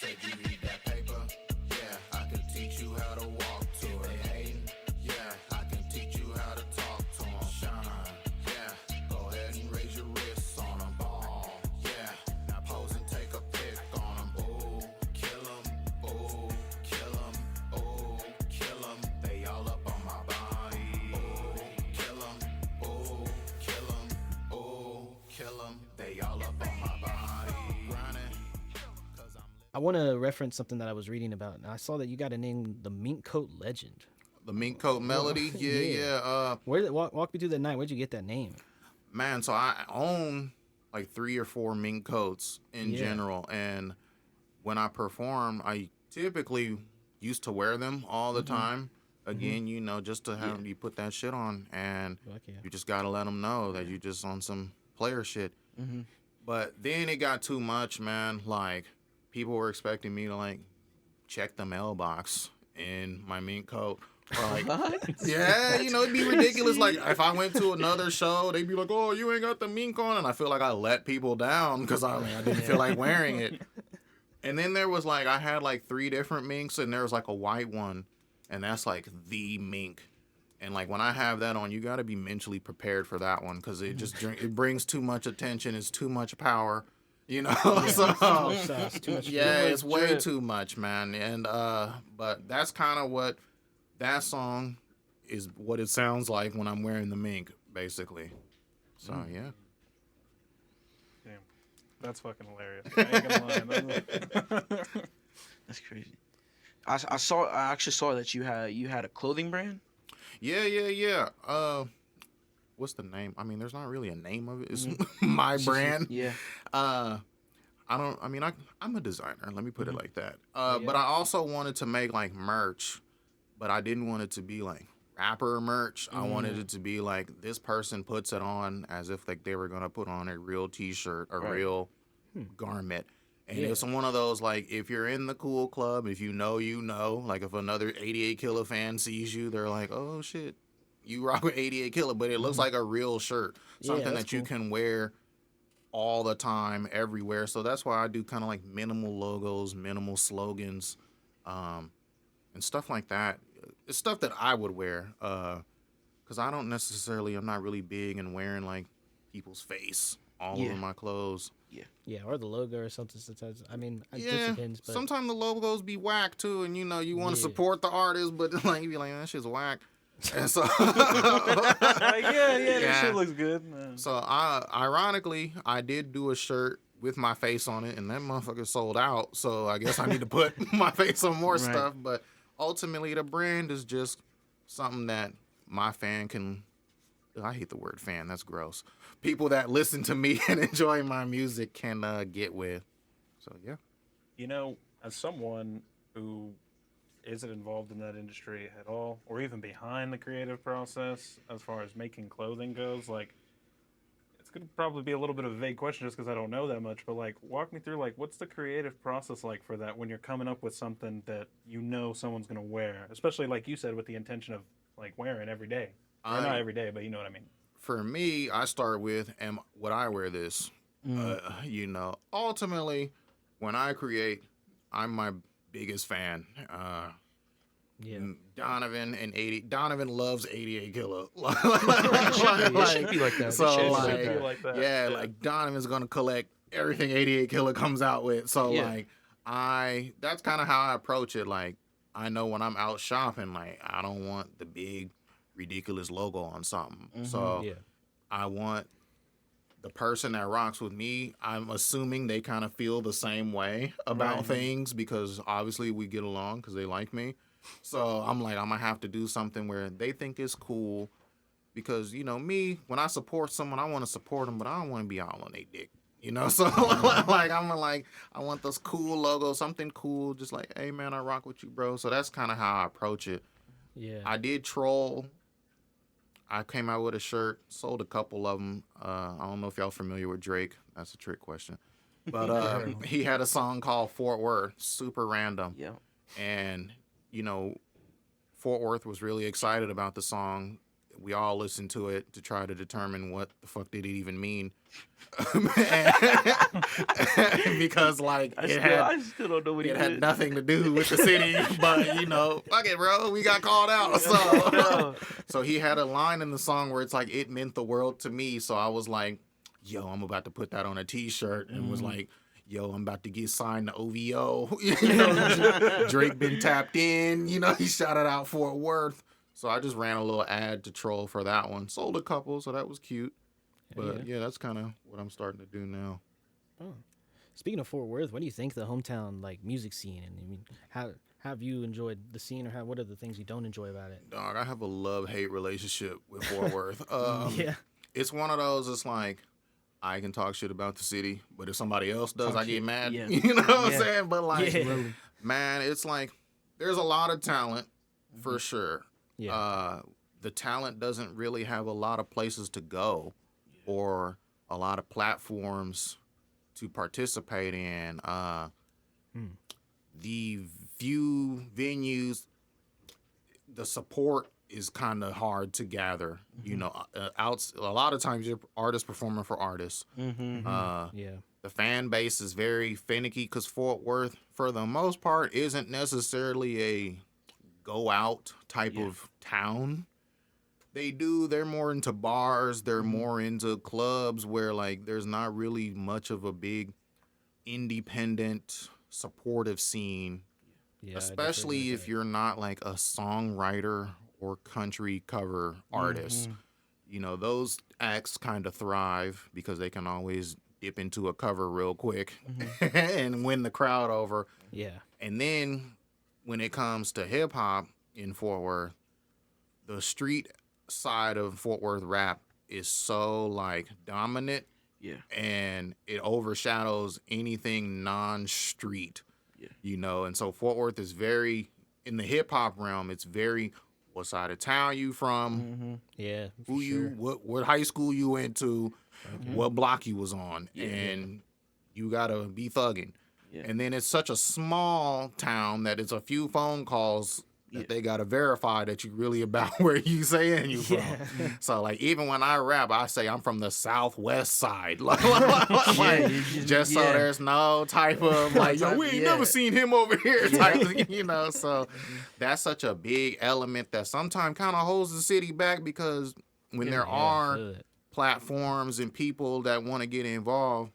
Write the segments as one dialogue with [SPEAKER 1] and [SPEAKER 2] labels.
[SPEAKER 1] Said you read that paper? Yeah, I can teach you how to walk to it. They hating? Yeah, I can teach you how to talk to 'em. Shine, yeah, go ahead and raise your wrists on 'em. Ball, yeah, now pose and take a pic on 'em. Ooh, kill 'em, ooh, kill 'em, ooh, kill 'em. They all up on my body. Ooh, kill 'em, ooh, kill 'em, ooh, kill 'em. They all up on my body. Grinding.
[SPEAKER 2] I want to reference something that I was reading about, and I saw that you got a name, the Mink Coat Legend.
[SPEAKER 1] The Mink Coat Melody, yeah.
[SPEAKER 2] Walk me through the night. Where'd you get that name?
[SPEAKER 1] Man, so I own like 3 or 4 mink coats in general, and when I perform, I typically used to wear them all the time. Again, you know, just to have you put that shit on, and you just gotta let them know that you just on some player shit. But then it got too much, man. Like, people were expecting me to like check the mailbox in my mink coat. Or like, yeah, you know, it'd be ridiculous. Like, if I went to another show, they'd be like, "Oh, you ain't got the mink on," and I feel like I let people down because I didn't feel like wearing it. And then there was like, I had like 3 different minks, and there was like a white one, and that's like the mink. And like, when I have that on, you got to be mentally prepared for that one because it just it brings too much attention. It's too much power. You know, it's way too much, man. And but that's kind of what that song is. What it sounds like when I'm wearing the mink, basically. So yeah.
[SPEAKER 3] Damn, that's fucking hilarious. I ain't gonna lie.
[SPEAKER 4] That's crazy. I actually saw that you had a clothing brand.
[SPEAKER 1] Yeah. What's the name? I mean, there's not really a name of it. It's my brand.
[SPEAKER 4] Yeah.
[SPEAKER 1] I'm a designer. Let me put it like that. But I also wanted to make like merch, but I didn't want it to be like rapper merch. I wanted it to be like this person puts it on as if like they were gonna put on a real T-shirt, a real garment. And it's one of those, like, if you're in the cool club, if you know, like if another 88Killa fan sees you, they're like, oh shit, you rock with 88Killa, but it looks like a real shirt, something that you can wear all the time, everywhere. So that's why I do kind of like minimal logos, minimal slogans, and stuff like that. It's stuff that I would wear, because I'm not really big in wearing like people's face all over my clothes.
[SPEAKER 2] Yeah, or the logo or something. Sometimes, I mean, it just depends. But
[SPEAKER 1] sometimes the logos be whack too, and you know you want to support the artist, but like you be like, that shit's whack. And so,
[SPEAKER 3] that shit looks good.
[SPEAKER 1] So, ironically, I did do a shirt with my face on it, and that motherfucker sold out. So I guess I need to put my face on more stuff. But ultimately, the brand is just something that my fan can. I hate the word fan. That's gross. People that listen to me and enjoy my music can get with. So, yeah.
[SPEAKER 3] You know, as someone who isn't involved in that industry at all, or even behind the creative process as far as making clothing goes, like, it's going to probably be a little bit of a vague question just because I don't know that much, but, like, walk me through, like, what's the creative process like for that when you're coming up with something that you know someone's going to wear, especially, like you said, with the intention of, like, wearing every day. Or not every day, but you know what I mean.
[SPEAKER 1] For me, I start with, would I wear this? You know, ultimately, when I create, I'm my biggest fan. Donovan Donovan loves 88Killa.
[SPEAKER 4] It should be like that.
[SPEAKER 1] So like Donovan's gonna collect everything 88Killa comes out with. So that's kind of how I approach it. Like, I know when I'm out shopping, like, I don't want the big ridiculous logo on something. So I want the person that rocks with me, I'm assuming they kind of feel the same way about things because obviously we get along because they like me. So I'm like, I'm going to have to do something where they think it's cool because, you know, me, when I support someone, I want to support them, but I don't want to be all on their dick. You know, so like I want this cool logo, something cool, just like, hey man, I rock with you, bro. So that's kind of how I approach it.
[SPEAKER 2] Yeah.
[SPEAKER 1] I did troll. I came out with a shirt, sold a couple of them. I don't know if y'all familiar with Drake. That's a trick question. But he had a song called Fort Worth, super random.
[SPEAKER 4] Yeah.
[SPEAKER 1] And, you know, Fort Worth was really excited about the song. we all listened to it to try to determine what the fuck did it even mean. Because like
[SPEAKER 4] I still don't know what
[SPEAKER 1] it had nothing to do with the city, but you know, fuck it, bro, we got called out. So he had a line in the song where it's like, it meant the world to me. So I was like, yo, I'm about to put that on a t-shirt, and was like, yo, I'm about to get signed to OVO. You know, Drake been tapped in, you know, he shouted out Fort Worth. So I just ran a little ad to troll for that one. Sold a couple, so that was cute. But yeah, that's kind of what I'm starting to do now.
[SPEAKER 2] Oh. Speaking of Fort Worth, what do you think the hometown like music scene? And I mean, how have you enjoyed the scene, or what are the things you don't enjoy about it?
[SPEAKER 1] Dog, I have a love-hate relationship with Fort Worth.
[SPEAKER 2] Yeah,
[SPEAKER 1] It's one of those. It's like I can talk shit about the city, but if somebody else does, I get mad.
[SPEAKER 4] Yeah.
[SPEAKER 1] You know what I'm saying? But like,
[SPEAKER 2] Yeah.
[SPEAKER 1] man, it's like there's a lot of talent for sure.
[SPEAKER 2] yeah,
[SPEAKER 1] The talent doesn't really have a lot of places to go or a lot of platforms to participate in. The few venues, the support is kind of hard to gather. You know, a lot of times you're artists performing for artists.
[SPEAKER 2] yeah,
[SPEAKER 1] The fan base is very finicky because Fort Worth, for the most part, isn't necessarily a go out type of town. They're more into bars, they're more into clubs where like there's not really much of a big independent supportive scene,
[SPEAKER 2] yeah.
[SPEAKER 1] especially if you're not like a songwriter or country cover artist. You know, those acts kind of thrive because they can always dip into a cover real quick and win the crowd over.
[SPEAKER 2] Yeah,
[SPEAKER 1] And then when it comes to hip hop in Fort Worth, the street side of Fort Worth rap is so like dominant, and it overshadows anything non-street. You know, and so Fort Worth is very, in the hip hop realm, it's very, what side of town you from,
[SPEAKER 2] yeah.
[SPEAKER 1] who you, what high school you went to, what block you was on, and you gotta be thugging. And then it's such a small town that it's a few phone calls that they gotta verify that you really about where you saying you from. So like even when I rap, I say I'm from the southwest side, like, just so there's no type of like, yo, we ain't never seen him over here, type, you know. So that's such a big element that sometimes kind of holds the city back, because when there are platforms and people that want to get involved,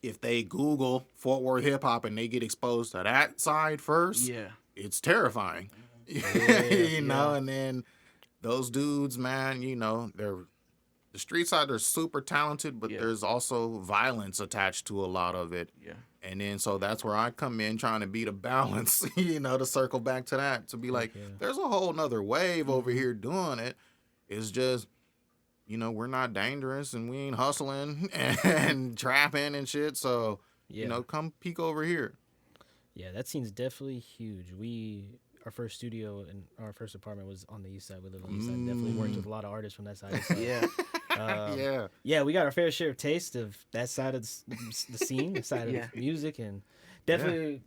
[SPEAKER 1] if they Google Fort Worth hip hop and they get exposed to that side first, it's terrifying. You know, and then those dudes, man, you know, the street side, they're super talented, but there's also violence attached to a lot of it. And then so that's where I come in trying to be the balance, you know, to circle back to that, to be like, there's a whole nother wave over here doing it. It's just, you know, we're not dangerous and we ain't hustling and trapping and shit. So, you know, come peek over here.
[SPEAKER 2] Yeah, that scene's definitely huge. Our first studio and our first apartment was on the east side. We lived on the east side. Definitely worked with a lot of artists from that side. So, yeah, we got our fair share of taste of that side of the scene, the side of music, and definitely,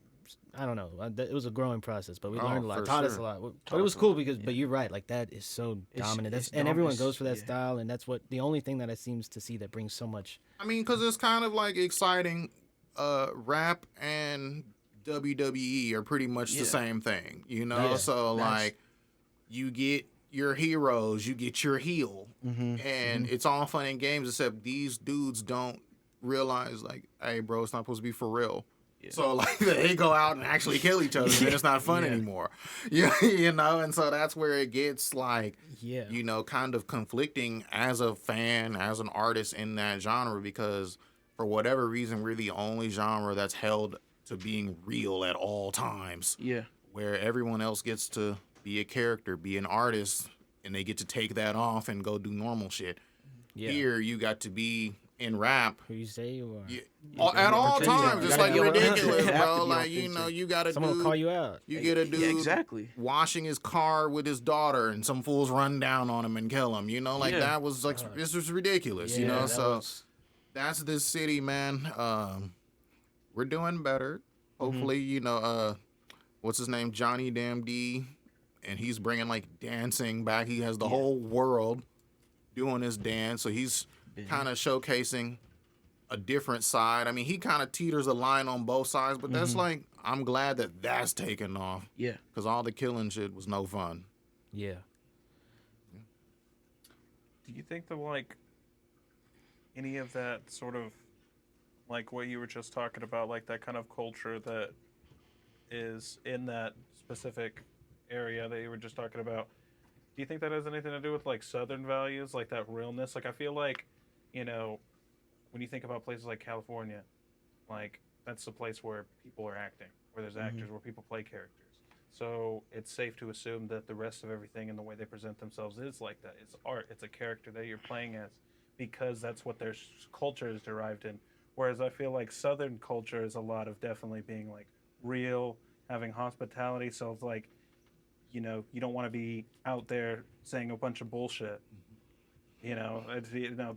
[SPEAKER 2] I don't know, it was a growing process, but we learned a lot, taught us a lot. But it was cool because, but you're right, like that is so dominant, and everyone goes for that style, and that's the only thing that I seems to see that brings so much.
[SPEAKER 1] I mean, because it's kind of like exciting, rap and WWE are pretty much the same thing, you know? So, like, you get your heroes, you get your heel, and it's all fun and games, except these dudes don't realize, like, hey, bro, it's not supposed to be for real. So, like, they go out and actually kill each other, and it's not fun anymore. You know? And so that's where it gets, like, you know, kind of conflicting as a fan, as an artist in that genre, because for whatever reason, we're the only genre that's held to being real at all times. Where everyone else gets to be a character, be an artist, and they get to take that off and go do normal shit. Here, you got to be in rap.
[SPEAKER 2] Who you say you
[SPEAKER 1] are. At all times. It's like ridiculous, bro. Like, you know, you got a
[SPEAKER 2] someone will call you out.
[SPEAKER 1] You get a dude washing his car with his daughter, and some fools run down on him and kill him. You know, like that was like, this was ridiculous, you know? So that's this city, man. We're doing better. Hopefully, you know, what's his name? Johnny Damn D and he's bringing like dancing back. He has the whole world doing his dance, so he's kind of showcasing a different side. I mean, he kind of teeters a line on both sides, but that's like, I'm glad that that's taken off.
[SPEAKER 4] Yeah.
[SPEAKER 1] Because all the killing shit was no fun.
[SPEAKER 2] Yeah.
[SPEAKER 3] Do you think that, like, any of that sort of, like what you were just talking about, like that kind of culture that is in that specific area that you were just talking about, do you think that has anything to do with, like, Southern values, like that realness? Like, I feel like, you know, when you think about places like California, like, that's the place where people are acting, where there's actors, where people play characters. So it's safe to assume that the rest of everything and the way they present themselves is like that. It's art. It's a character that you're playing as because that's what their culture is derived in. Whereas I feel like Southern culture is a lot of definitely being like real, having hospitality. So it's like, you know, you don't want to be out there saying a bunch of bullshit. You know,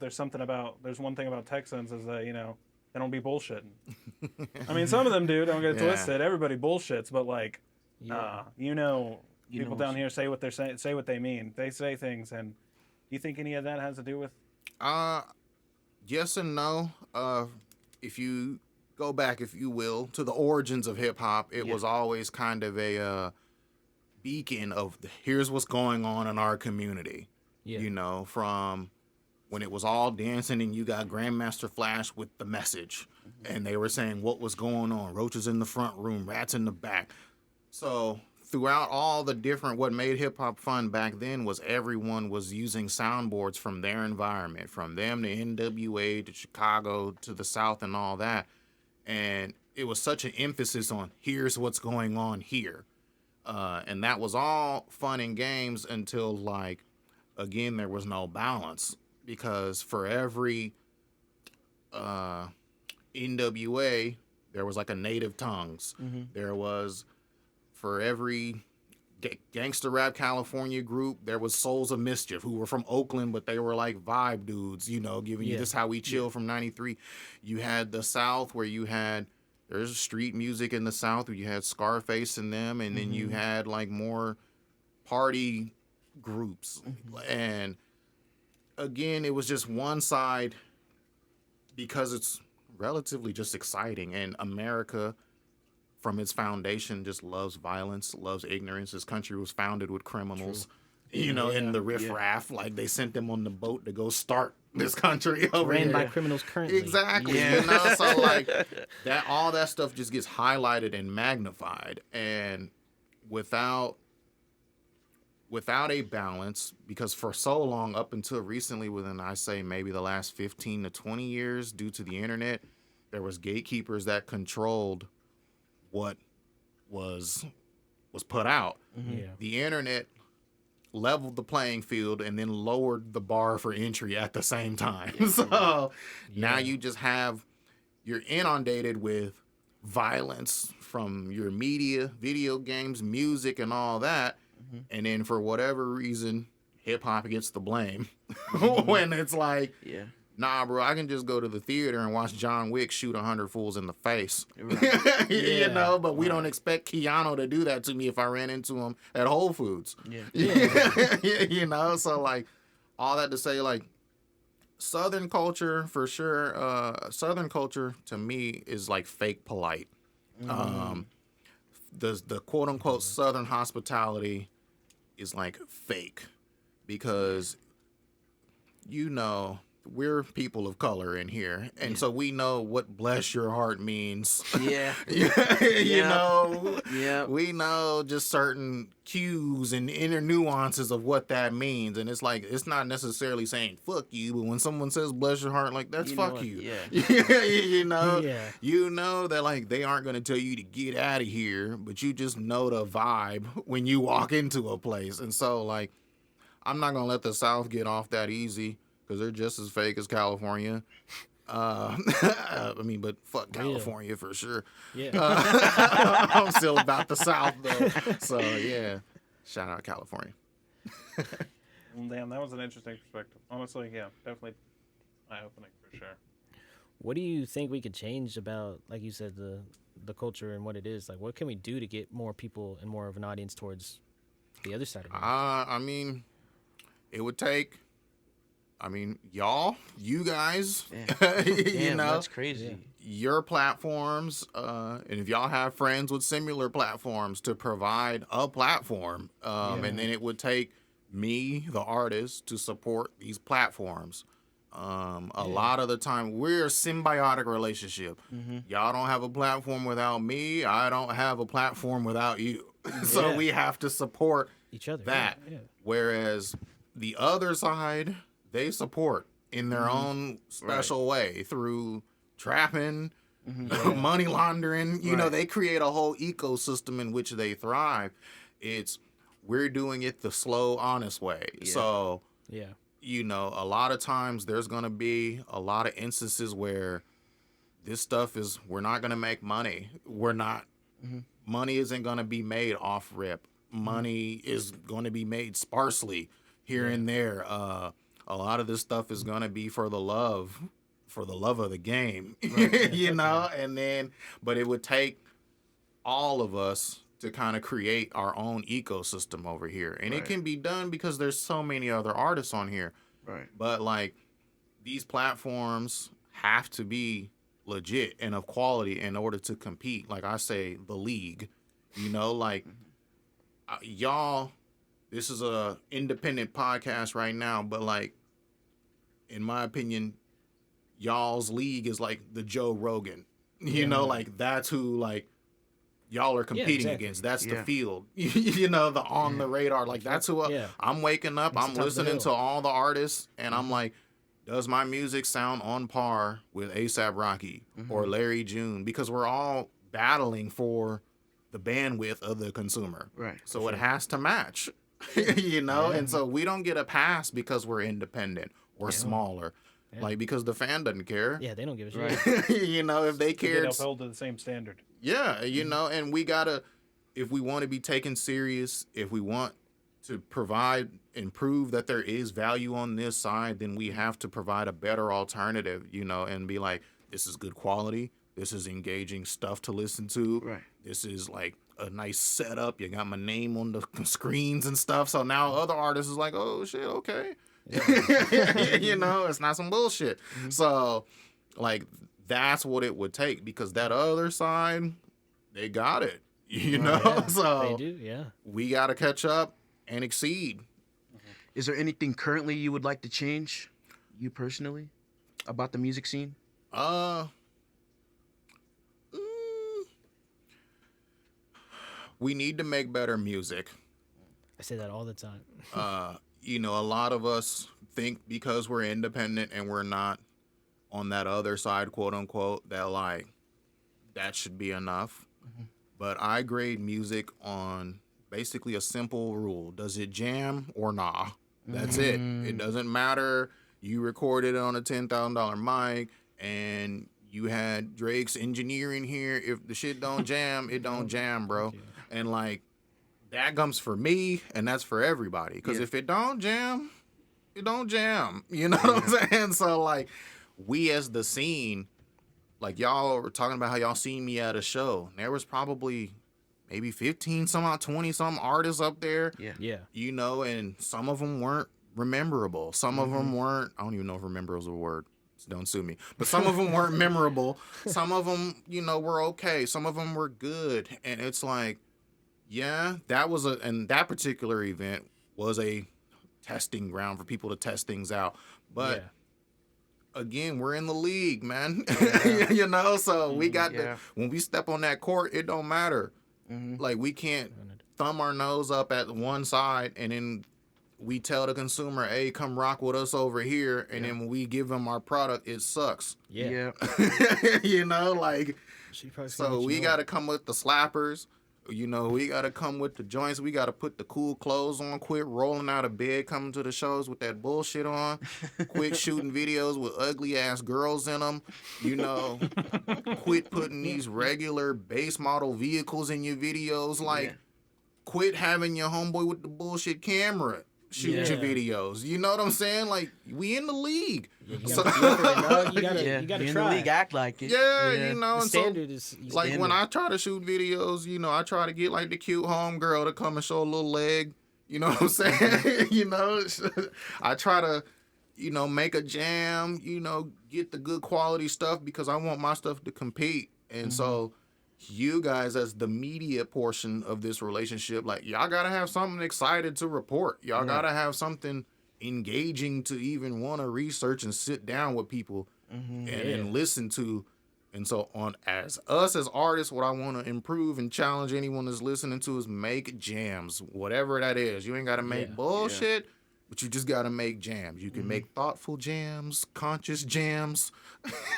[SPEAKER 3] there's one thing about Texans is that, you know, they don't be bullshitting. I mean, some of them do. Don't get it twisted. Everybody bullshits, but like, people down here say what they're saying, say what they mean. They say things, and do you think any of that has to do with?
[SPEAKER 1] Yes and no. If you go back, if you will, to the origins of hip hop, it was always kind of a beacon of here's what's going on in our community. Yeah. You know, from when it was all dancing and you got Grandmaster Flash with the message, and they were saying what was going on. Roaches in the front room, rats in the back. So throughout all the different, what made hip hop fun back then was everyone was using soundboards from their environment, from them to NWA to Chicago to the South and all that. And it was such an emphasis on here's what's going on here. And that was all fun and games until, like, again, there was no balance, because for every NWA, there was like a Native Tongues. There was, for every gangster rap California group, there was Souls of Mischief, who were from Oakland, but they were like vibe dudes, you know, giving you this how we chill from 93. You had the South, where you had, there's street music in the South, where you had Scarface in them, and then you had like more party groups. And again, it was just one side, because it's relatively just exciting, and America from its foundation just loves violence, loves ignorance. This country was founded with criminals, you know, in the riffraff. Like, they sent them on the boat to go start this country over
[SPEAKER 2] ran
[SPEAKER 1] here.
[SPEAKER 2] by criminals currently.
[SPEAKER 1] Exactly. You know, so like that, all that stuff just gets highlighted and magnified. And without a balance, because for so long, up until recently, within, I say, maybe the last 15 to 20 years, due to the internet, there was gatekeepers that controlled what was put out. The internet leveled the playing field and then lowered the bar for entry at the same time. So now you just have, you're inundated with violence from your media, video games, music, and all that. And then for whatever reason, hip hop gets the blame when it's like, nah, bro, I can just go to the theater and watch John Wick shoot 100 fools in the face. You know, but we don't expect Keanu to do that to me if I ran into him at Whole Foods. You know, so like, all that to say, like, Southern culture, for sure, Southern culture to me is like fake polite. The quote unquote Southern hospitality is like fake, because, you know, we're people of color in here, and so we know what bless your heart means. You know, we know just certain cues and inner nuances of what that means, and it's like, it's not necessarily saying fuck you, but when someone says bless your heart, like, that's fuck you. You know, you know that, like, they aren't going to tell you to get out of here, but you just know the vibe when you walk into a place. And so, like, I'm not going to let the South get off that easy, because they're just as fake as California. I mean, but fuck California for sure. I'm still about the South, though. So, yeah. Shout out California.
[SPEAKER 3] Well, damn, that was an interesting perspective. Honestly, yeah, definitely eye-opening for sure.
[SPEAKER 2] What do you think we could change about, like you said, the culture and what it is? Like, what can we do to get more people and more of an audience towards The other side of it.
[SPEAKER 1] I mean, it would take. I mean, you guys,
[SPEAKER 4] Damn, that's crazy.
[SPEAKER 1] Your platforms, and if y'all have friends with similar platforms to provide a platform, and then it would take me, the artist, to support these platforms. A lot of the time, we're a symbiotic relationship. Y'all don't have a platform without me. I don't have a platform without you. So we have to support
[SPEAKER 2] each other.
[SPEAKER 1] That. Whereas the other side, they support in their own special way through trapping, money laundering. You know, they create a whole ecosystem in which they thrive. We're doing it the slow, honest way. So, you know, a lot of times there's going to be a lot of instances where this stuff we're not going to make money. We're not, money isn't going to be made off rip. Money is going to be made sparsely here and there. A lot of this stuff is going to be for the love of the game, you know, but it would take all of us to kind of create our own ecosystem over here. And it can be done because there's so many other artists on here.
[SPEAKER 4] Right.
[SPEAKER 1] But like these platforms have to be legit and of quality in order to compete. Like I say, the league, you know, like y'all, this is a independent podcast right now, but like, in my opinion, y'all's league is like the Joe Rogan, you know, like that's who like y'all are competing against. That's the field, you know, the on the radar. Like that's who I'm waking up. I'm listening to all the artists and I'm like, does my music sound on par with A$AP Rocky or Larry June? Because we're all battling for the bandwidth of the consumer.
[SPEAKER 4] Right.
[SPEAKER 1] So it has to match. You know, and so we don't get a pass because we're independent or smaller, like because the fan doesn't care.
[SPEAKER 2] Yeah, they don't give a shit.
[SPEAKER 1] You know, if they cared,
[SPEAKER 3] get upheld to the same standard.
[SPEAKER 1] Yeah, you know, and we gotta, if we want to be taken serious, if we want to provide and prove that there is value on this side, then we have to provide a better alternative, you know, and be like, this is good quality. This is engaging stuff to listen to.
[SPEAKER 4] Right.
[SPEAKER 1] This is like a nice setup. You got my name on the screens and stuff. So now other artists is like, oh shit, okay. Yeah. You know, it's not some bullshit. So like that's what it would take because that other side, they got it. You know? So
[SPEAKER 2] they do,
[SPEAKER 1] we gotta catch up and exceed.
[SPEAKER 4] Is there anything currently you would like to change, you personally, about the music scene?
[SPEAKER 1] We need to make better music.
[SPEAKER 2] I say that all the time.
[SPEAKER 1] You know, a lot of us think because we're independent and we're not on that other side, quote unquote, that like that should be enough. But I grade music on basically a simple rule. Does it jam or nah? That's it. It doesn't matter. You recorded it on a $10,000 mic and you had Drake's engineering here. If the shit don't jam, it don't jam, bro. And like that comes for me and that's for everybody. Because if it don't jam, it don't jam. You know what I'm saying? So like we as the scene, like y'all were talking about how y'all seen me at a show. There was probably maybe 15 some odd 20 some artists up there.
[SPEAKER 2] Yeah.
[SPEAKER 1] You know, and some of them weren't rememberable. Some of them weren't, I don't even know if remember is a word. Don't sue me. But some of them weren't memorable. Some of them, you know, were okay. Some of them were good. And it's like, yeah, and that particular event was a testing ground for people to test things out. But again, we're in the league, man. You know, so we got when we step on that court, it don't matter. Like we can't thumb our nose up at one side and then we tell the consumer, hey, come rock with us over here. And then when we give them our product, it sucks.
[SPEAKER 2] Yeah.
[SPEAKER 1] You know, like, so we got to come with the slappers. You know, we got to come with the joints. We got to put the cool clothes on, quit rolling out of bed, coming to the shows with that bullshit on, quit shooting videos with ugly ass girls in them. You know, quit putting these regular base model vehicles in your videos. Like, quit having your homeboy with the bullshit camera shoot your videos. You know what I'm saying? Like, we in the league.
[SPEAKER 2] You gotta
[SPEAKER 4] in
[SPEAKER 2] try.
[SPEAKER 4] the league, act like it.
[SPEAKER 1] Yeah, you know.
[SPEAKER 2] The
[SPEAKER 1] and
[SPEAKER 2] standard
[SPEAKER 1] so,
[SPEAKER 2] is
[SPEAKER 1] like when I try to shoot videos, you know, I try to get like the cute homegirl to come and show a little leg. You know what I'm saying? You know, I try to, make a jam, get the good quality stuff because I want my stuff to compete. And so you guys, as the media portion of this relationship, like, y'all got to have something excited to report. Y'all got to have something engaging to even want to research and sit down with people and listen to. And so as artists, what I want to improve and challenge anyone that's listening to is make jams, whatever that is. You ain't got to make bullshit, but you just got to make jams. You can make thoughtful jams, conscious jams,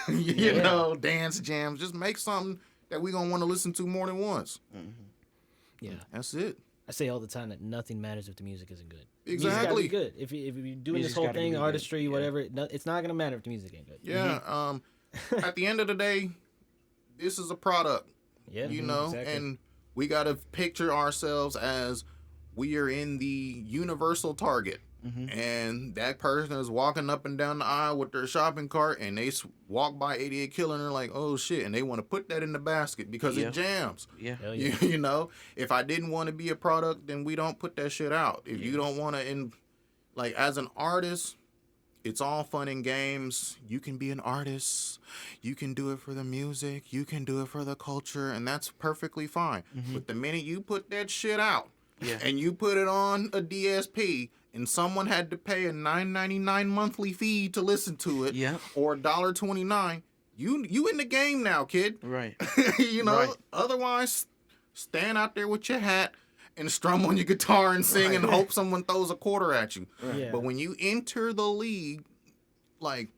[SPEAKER 1] dance jams. Just make something that we going to want to listen to more than once.
[SPEAKER 2] Yeah.
[SPEAKER 1] That's it.
[SPEAKER 2] I say all the time that nothing matters if the music isn't good.
[SPEAKER 1] Exactly.
[SPEAKER 2] It's got to be good. If you're doing this whole thing, artistry, whatever, it's not going to matter if the music ain't good.
[SPEAKER 1] Yeah. At the end of the day, this is a product.
[SPEAKER 2] Yeah.
[SPEAKER 1] Exactly. And we got to picture ourselves as we are in the universal target. And that person is walking up and down the aisle with their shopping cart, and they walk by 88Killa and they're like, oh shit, and they want to put that in the basket because it jams.
[SPEAKER 4] Yeah.
[SPEAKER 1] If I didn't want to be a product, then we don't put that shit out. If you don't want to, as an artist, it's all fun and games. You can be an artist. You can do it for the music. You can do it for the culture, and that's perfectly fine. But the minute you put that shit out and you put it on a DSP, and someone had to pay a $9.99 monthly fee to listen to it, or $1.29, you in the game now, kid.
[SPEAKER 4] Right.
[SPEAKER 1] Otherwise, stand out there with your hat and strum on your guitar and sing and hope someone throws a quarter at you.
[SPEAKER 2] Right. Yeah.
[SPEAKER 1] But when you enter the league, like,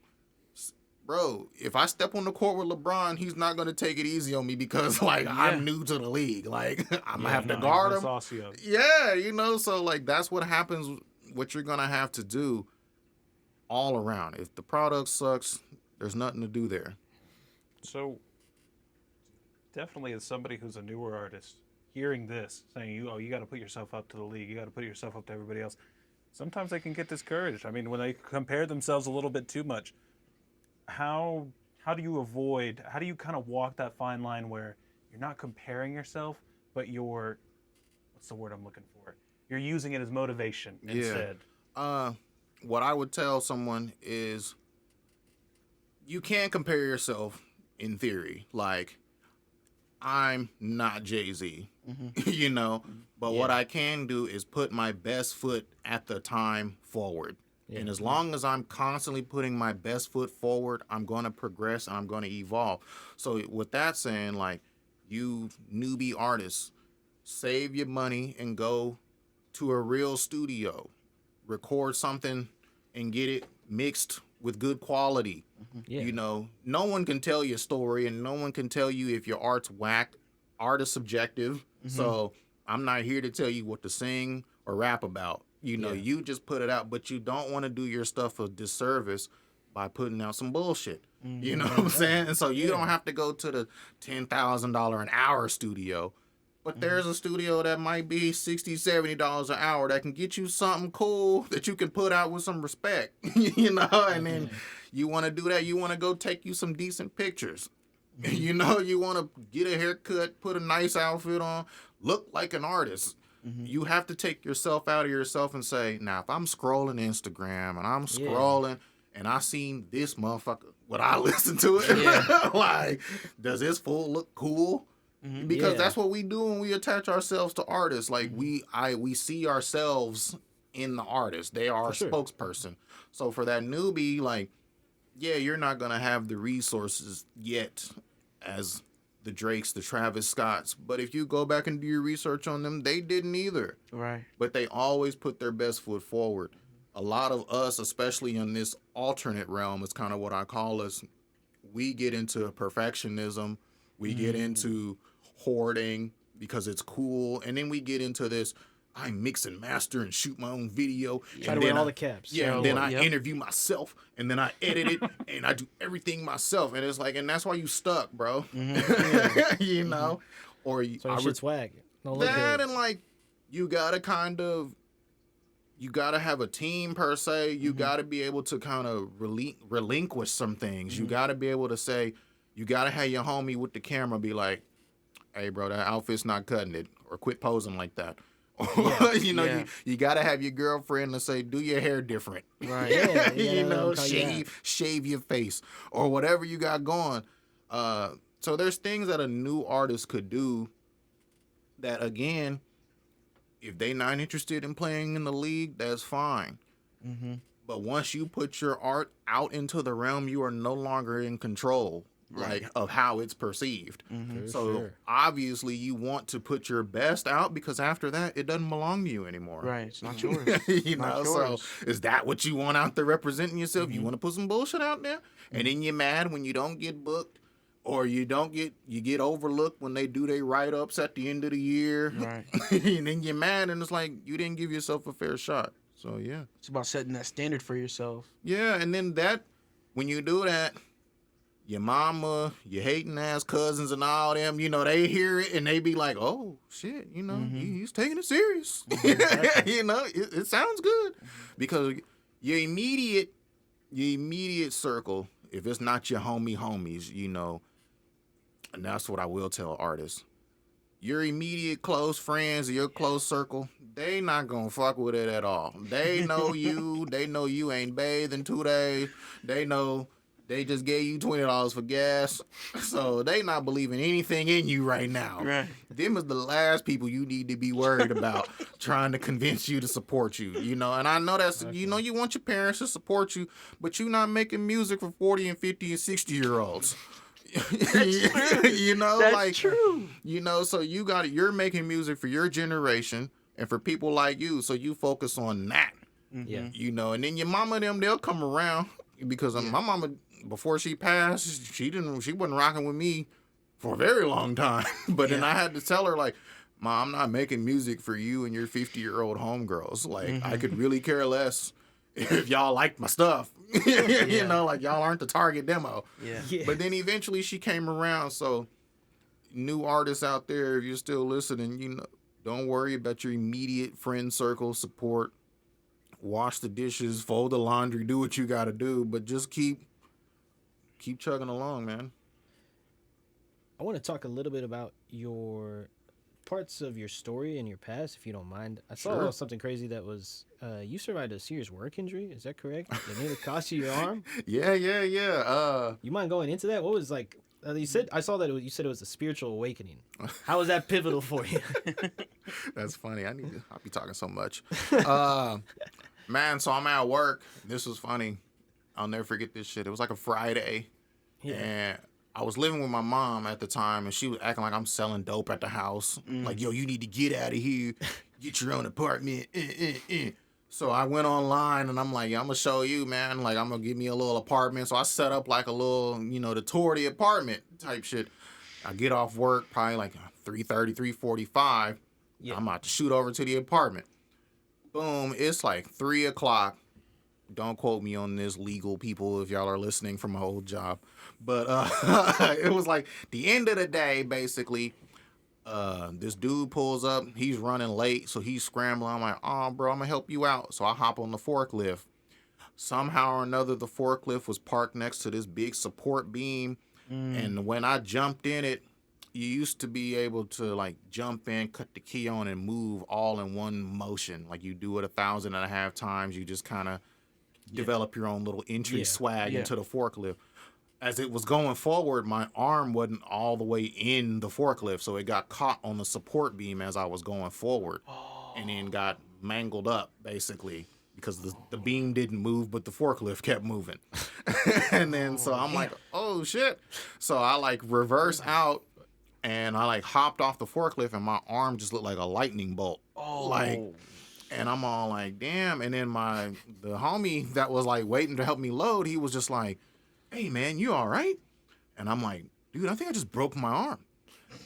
[SPEAKER 1] bro, if I step on the court with LeBron, he's not going to take it easy on me because, I'm new to the league. Like, I'm going to have to guard him. Yeah, so, that's what happens, what you're going to have to do all around. If the product sucks, there's nothing to do there.
[SPEAKER 3] So, definitely as somebody who's a newer artist, hearing this, saying, you got to put yourself up to the league, you got to put yourself up to everybody else, sometimes they can get discouraged. I mean, when they compare themselves a little bit too much, how do you kind of walk that fine line where you're not comparing yourself, but you're, what's the word I'm looking for? You're using it as motivation instead.
[SPEAKER 1] What I would tell someone is you can't compare yourself in theory. Like, I'm not Jay-Z, but what I can do is put my best foot at the time forward. Yeah. And as long as I'm constantly putting my best foot forward, I'm going to progress and I'm going to evolve. So with that saying, you newbie artists, save your money and go to a real studio, record something and get it mixed with good quality. No one can tell you a story and no one can tell you if your art's whack. Art is subjective. So I'm not here to tell you what to sing or rap about. You just put it out, but you don't want to do your stuff a disservice by putting out some bullshit. You know what I'm saying? And so you don't have to go to the $10,000 an hour studio. But there's a studio that might be $60, $70 an hour that can get you something cool that you can put out with some respect, and then you want to do that. You want to go take you some decent pictures. You want to get a haircut, put a nice outfit on, look like an artist. You have to take yourself out of yourself and say, now, if I'm scrolling Instagram and I'm scrolling and I seen this motherfucker, would I listen to it? Does this fool look cool? Because that's what we do when we attach ourselves to artists. We see ourselves in the artist. They are our spokesperson. So for that newbie, you're not gonna have the resources yet as the Drakes, the Travis Scotts. But if you go back and do your research on them, they didn't either.
[SPEAKER 4] Right.
[SPEAKER 1] But they always put their best foot forward. A lot of us, especially in this alternate realm, is kind of what I call us. We get into perfectionism. We get into hoarding because it's cool. And then we get into this, I mix and master and shoot my own video.
[SPEAKER 2] Try to wear all the caps.
[SPEAKER 1] Yeah, and then I interview myself, and then I edit it, and I do everything myself. And it's and that's why you stuck, bro. Or
[SPEAKER 2] so shit's swag.
[SPEAKER 1] That and you gotta you gotta have a team per se. You gotta be able to kind of relinquish some things. You gotta be able to say, you gotta have your homie with the camera be like, hey, bro, that outfit's not cutting it, or quit posing like that. You got to have your girlfriend to say, do your hair different.
[SPEAKER 4] Right.
[SPEAKER 2] Yeah,
[SPEAKER 1] shave your face or whatever you got going. So there's things that a new artist could do that, again, if they not interested in playing in the league, that's fine.
[SPEAKER 4] Mm-hmm.
[SPEAKER 1] But once you put your art out into the realm, you are no longer in control, of how it's perceived.
[SPEAKER 4] Mm-hmm.
[SPEAKER 1] So obviously you want to put your best out, because after that, it doesn't belong to you anymore.
[SPEAKER 4] Right. It's not yours.
[SPEAKER 1] So is that what you want out there representing yourself? You want to put some bullshit out there? And then you're mad when you don't get booked, or you get overlooked when they do their write-ups at the end of the year.
[SPEAKER 4] Right.
[SPEAKER 1] And then you're mad, and it's like you didn't give yourself a fair shot. So, yeah.
[SPEAKER 4] It's about setting that standard for yourself.
[SPEAKER 1] Yeah, and then when you do that, your mama, your hating-ass cousins and all them, they hear it, and they be like, oh, shit, he's taking it serious. It sounds good. Because your immediate circle, if it's not your homies, and that's what I will tell artists. Your immediate close friends or your close circle, they not gonna fuck with it at all. They know you. They know you ain't bathed in 2 days. They know they just gave you $20 for gas. So they not believing anything in you right now.
[SPEAKER 4] Right.
[SPEAKER 1] Them is the last people you need to be worried about trying to convince you to support you, And I know that's, you want your parents to support you, but you're not making music for 40 and 50 and 60-year-olds.
[SPEAKER 4] That's true.
[SPEAKER 1] So you're making music for your generation and for people like you, so you focus on that.
[SPEAKER 2] Yeah.
[SPEAKER 1] And then your mama they'll come around, because my mama, before she passed, she wasn't rocking with me for a very long time. But then I had to tell her, like, Mom, I'm not making music for you and your 50-year-old homegirls. Like, I could really care less if y'all like my stuff. Y'all aren't the target demo.
[SPEAKER 2] Yeah.
[SPEAKER 1] But then eventually she came around. So new artists out there, if you're still listening, don't worry about your immediate friend circle support. Wash the dishes, fold the laundry, do what you got to do, but just keep chugging along, man.
[SPEAKER 2] I want to talk a little bit about your parts of your story and your past, if you don't mind. I saw something crazy that was you survived a serious work injury. Is that correct? It nearly cost you your arm.
[SPEAKER 1] Yeah.
[SPEAKER 2] You mind going into that? What was like? You said I saw that you said it was a spiritual awakening. How was that pivotal for you?
[SPEAKER 1] That's funny. I'll be talking so much. Man, so I'm at work. This was funny. I'll never forget this shit. It was like a Friday, and I was living with my mom at the time, and she was acting like I'm selling dope at the house. Like, yo, you need to get out of here, get your own apartment. So I went online, and I'm like, I'm going to show you, man. Like, I'm going to give me a little apartment. So I set up like a little, the tour of the apartment type shit. I get off work probably like 3:30, 3:45. Yeah. I'm about to shoot over to the apartment. Boom, it's like 3 o'clock. Don't quote me on this, legal people, if y'all are listening from my old job. But it was like the end of the day, basically. This dude pulls up. He's running late, so he's scrambling. I'm like, oh, bro, I'm going to help you out. So I hop on the forklift. Somehow or another, the forklift was parked next to this big support beam. And when I jumped in it, you used to be able to, like, jump in, cut the key on, and move all in one motion. Like, you do it 1,500 times. You just kind of develop your own little entry swag into the forklift. As it was going forward, my arm wasn't all the way in the forklift, so it got caught on the support beam as I was going forward, and then got mangled up, basically, because the beam didn't move, but the forklift kept moving. And then so I'm like, oh, shit. So I, like, reverse out, and I, like, hopped off the forklift, and my arm just looked like a lightning bolt. And I'm all like, damn. And then the homie that was, like, waiting to help me load, he was just like, hey, man, you all right? And I'm like, dude, I think I just broke my arm.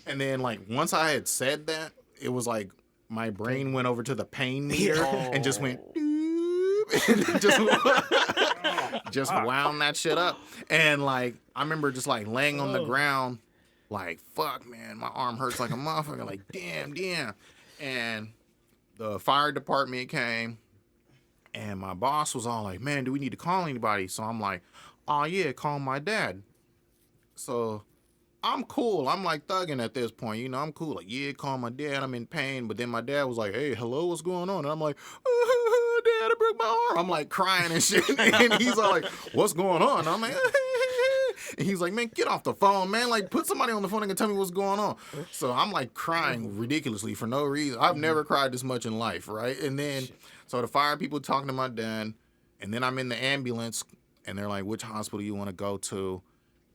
[SPEAKER 1] And then, like, once I had said that, it was like my brain went over to the pain meter and just went, and just wound that shit up. And, like, I remember just, like, laying on the ground, like, fuck, man, my arm hurts like a motherfucker. Like, damn. And the fire department came, and my boss was all like, man, do we need to call anybody? So I'm like, oh, yeah, call my dad. So I'm cool. I'm like thugging at this point. I'm cool. Like, yeah, call my dad. I'm in pain. But then my dad was like, hey, hello, what's going on? And I'm like, Dad, I broke my arm. I'm like crying and shit. And he's all like, what's going on? And I'm like, and he's like, man, get off the phone, man. Like, put somebody on the phone and can tell me what's going on. So I'm like crying ridiculously for no reason. I've never cried this much in life, right? And then, so the fire people talking to my dad. And then I'm in the ambulance. And they're like, which hospital you want to go to?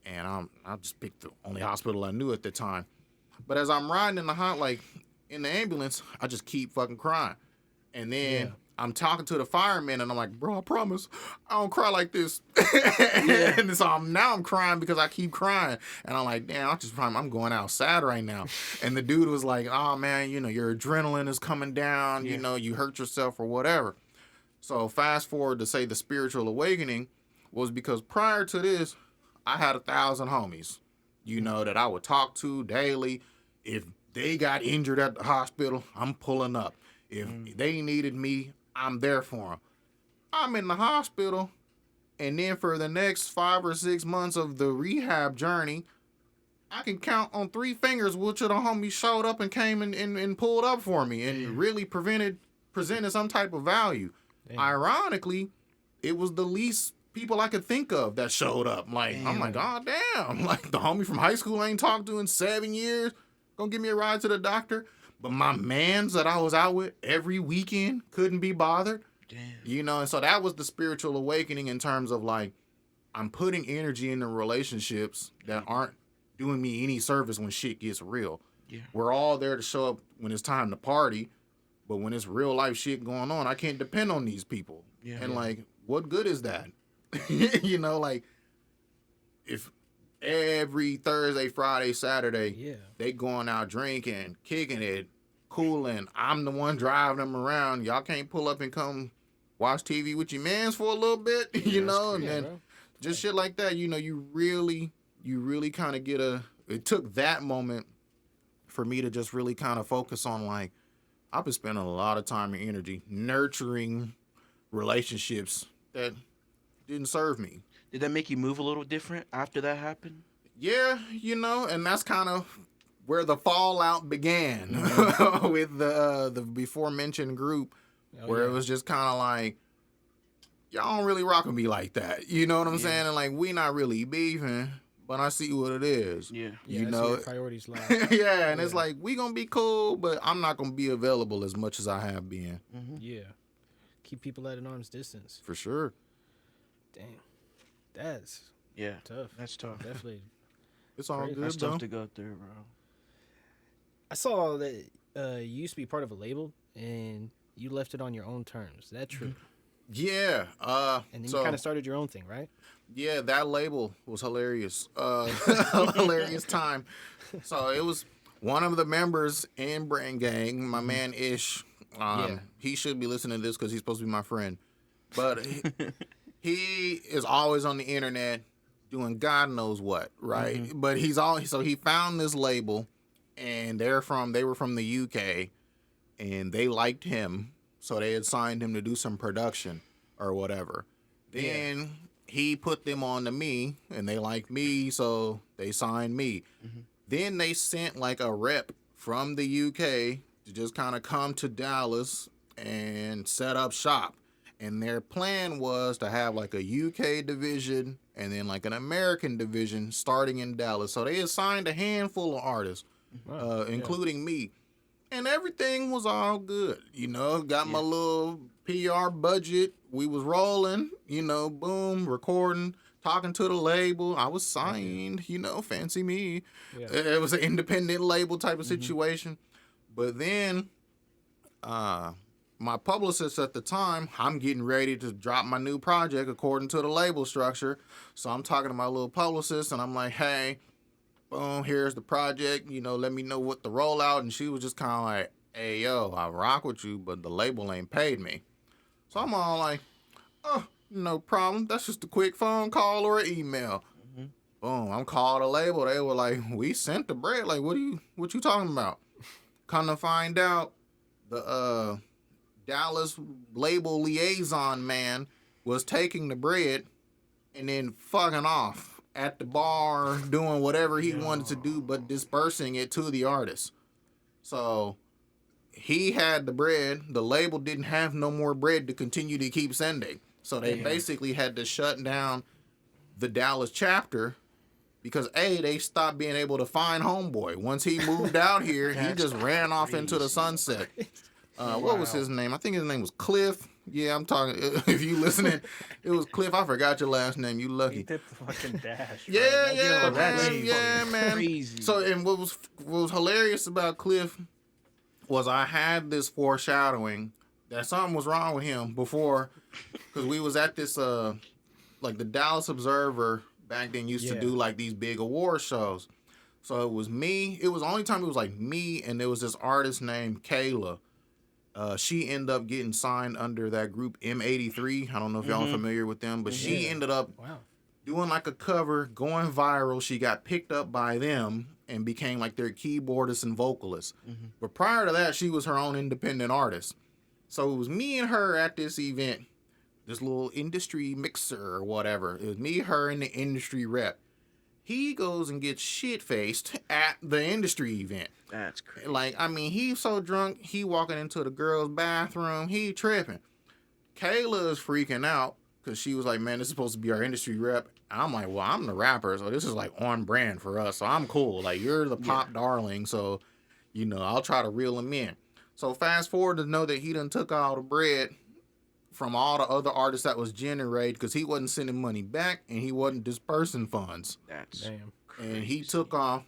[SPEAKER 1] And I just picked the only hospital I knew at the time. But as I'm riding in in the ambulance, I just keep fucking crying. And then I'm talking to the fireman, and I'm like, bro, I promise I don't cry like this. And so now I'm crying because I keep crying. And I'm like, damn, I'm going out sad right now. And the dude was like, oh, man, your adrenaline is coming down. You hurt yourself or whatever. So fast forward to say the spiritual awakening was because prior to this, I had 1,000 homies, that I would talk to daily. If they got injured at the hospital, I'm pulling up. If they needed me, I'm there for them. I'm in the hospital, and then for the next 5 or 6 months of the rehab journey, I can count on 3 fingers which of the homies showed up and came and pulled up for me and really presented some type of value. Damn. Ironically, it was the least people I could think of that showed up. Like, damn. I'm like, oh, damn. Like, the homie from high school I ain't talked to in 7 years gonna give me a ride to the doctor. But my mans that I was out with every weekend couldn't be bothered. Damn. And so that was the spiritual awakening in terms of, like, I'm putting energy into relationships that aren't doing me any service when shit gets real. Yeah. We're all there to show up when it's time to party, but when it's real life shit going on, I can't depend on these people. Yeah. And, like, what good is that? Like, if every Thursday, Friday, Saturday, they going out drinking, kicking it, cooling, I'm the one driving them around. Y'all can't pull up and come watch TV with your mans for a little bit, and then just shit like that. You really kind of get it took that moment for me to just really kind of focus on, like, I've been spending a lot of time and energy nurturing relationships that didn't serve me.
[SPEAKER 4] Did that make you move a little different after that happened?
[SPEAKER 1] Yeah, and that's kind of where the fallout began with the before mentioned group, where it was just kind of like, y'all don't really rock with me like that. You know what I'm saying? And like, we not really beefing, but I see what it is.
[SPEAKER 2] Yeah, where priorities lie.
[SPEAKER 1] And it's like, we gonna be cool, but I'm not gonna be available as much as I have been.
[SPEAKER 2] Mm-hmm. Yeah, keep people at an arm's distance.
[SPEAKER 1] For sure.
[SPEAKER 2] Damn, that's tough.
[SPEAKER 4] That's tough.
[SPEAKER 2] Definitely.
[SPEAKER 1] It's all good.
[SPEAKER 4] That's tough to go through, bro.
[SPEAKER 2] I saw that you used to be part of a label and you left it on your own terms. Is that true?
[SPEAKER 1] Yeah.
[SPEAKER 2] And then you kind of started your own thing, right?
[SPEAKER 1] Yeah, that label was hilarious. Hilarious time. So it was one of the members in Brain Gang, my man Ish. He should be listening to this because he's supposed to be my friend. But he is always on the internet doing God knows what, right? Mm-hmm. But so he found this label, and they were from the UK, and they liked him, so they had signed him to do some production or whatever. Then he put them on to me, and they liked me, so they signed me. Mm-hmm. Then they sent like a rep from the UK to just kind of come to Dallas and set up shop. And their plan was to have like a UK division and then like an American division starting in Dallas. So they assigned a handful of artists, including me. And everything was all good. Got my little PR budget. We was rolling, boom, recording, talking to the label. I was signed, fancy me. Yeah. It was an independent label type of situation. But then, my publicist at the time, I'm getting ready to drop my new project according to the label structure. So I'm talking to my little publicist, and I'm like, hey, boom, here's the project. Let me know what the rollout. And she was just kind of like, hey, yo, I rock with you, but the label ain't paid me. So I'm all like, oh, no problem. That's just a quick phone call or an email. Mm-hmm. Boom, I'm called a label. They were like, we sent the bread. Like, what you talking about? Come to find out, the Dallas label liaison man was taking the bread and then fucking off at the bar doing whatever he wanted to do, but dispersing it to the artist. So he had the bread. The label didn't have no more bread to continue to keep sending. So they basically had to shut down the Dallas chapter because they stopped being able to find Homeboy. Once he moved out here, he just ran off into the sunset. What was his name? I think his name was Cliff. Yeah, I'm talking. If you listening, it was Cliff. I forgot your last name. You lucky.
[SPEAKER 3] He did the fucking dash.
[SPEAKER 1] Man.
[SPEAKER 4] Crazy.
[SPEAKER 1] So, and what was hilarious about Cliff was I had this foreshadowing that something was wrong with him before, because we was at this like the Dallas Observer back then used to do like these big award shows. So it was me. It was the only time it was like me, and there was this artist named Kayla. She ended up getting signed under that group M83. I don't know if y'all are familiar with them, but she ended up doing like a cover, going viral. She got picked up by them and became like their keyboardist and vocalist. But prior to that, she was her own independent artist. So it was me and her at this event, this little industry mixer or whatever. It was me, her, and the industry rep. He goes and gets shit-faced at the industry event.
[SPEAKER 4] That's crazy.
[SPEAKER 1] Like, I mean, he's so drunk, he walking into the girls' bathroom, he tripping. Kayla is freaking out because she was like, man, this is supposed to be our industry rep. I'm like, well, I'm the rapper, so this is like on brand for us, so I'm cool. Like, you're the pop darling, so, you know, I'll try to reel him in. So fast forward to know that he done took all the bread from all the other artists that was generated because he wasn't sending money back and he wasn't dispersing funds.
[SPEAKER 4] That's
[SPEAKER 1] crazy. And he took off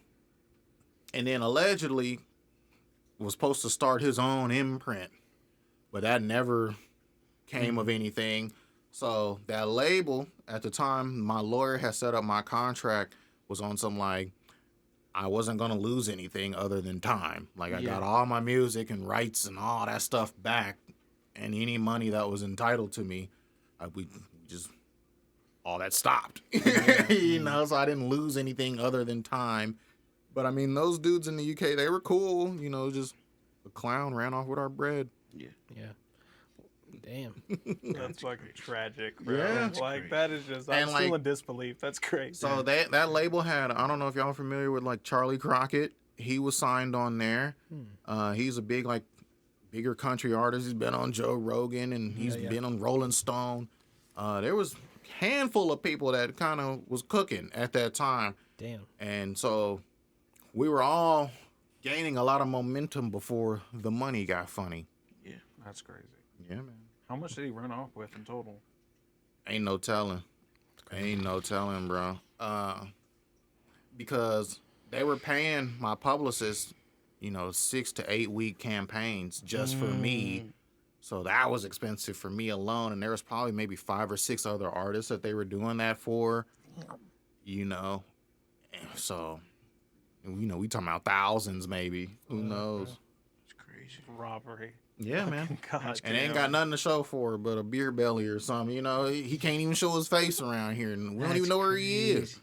[SPEAKER 1] and then allegedly was supposed to start his own imprint, but that never came of anything. So that label at the time, my lawyer had set up my contract was on some like, I wasn't going to lose anything other than time. Like I got all my music and rights and all that stuff back. And any money that was entitled to me, we just, all that stopped. You know, so I didn't lose anything other than time. But I mean, those dudes in the UK, they were cool. You know, just a clown ran off with our bread.
[SPEAKER 2] Yeah. Damn.
[SPEAKER 3] That's fucking tragic, bro.
[SPEAKER 1] Yeah.
[SPEAKER 3] Like, that is just, I'm still in disbelief. That's crazy.
[SPEAKER 1] So that label had, I don't know if y'all are familiar with like Charlie Crockett. He was signed on there. He's a big, like, bigger country artist. He's been on Joe Rogan and he's been on Rolling Stone. There was a handful of people that kind of was cooking at that time.
[SPEAKER 2] Damn.
[SPEAKER 1] And so we were all gaining a lot of momentum before the money got funny.
[SPEAKER 3] Yeah, that's crazy.
[SPEAKER 1] Yeah, man.
[SPEAKER 3] How much did he run off with in total?
[SPEAKER 1] Ain't no telling. Ain't no telling, bro. Because they were paying my publicist, you know, 6 to 8 week campaigns just for me. So that was expensive for me alone. And there was probably maybe 5 or 6 other artists that they were doing that for, you know. So, you know, we talking about thousands maybe. Who knows?
[SPEAKER 4] It's crazy.
[SPEAKER 3] Robbery.
[SPEAKER 1] Yeah, man.
[SPEAKER 3] God,
[SPEAKER 1] and ain't got nothing to show for it but a beer belly or something. You know, he can't even show his face around here. And we don't even know where he is.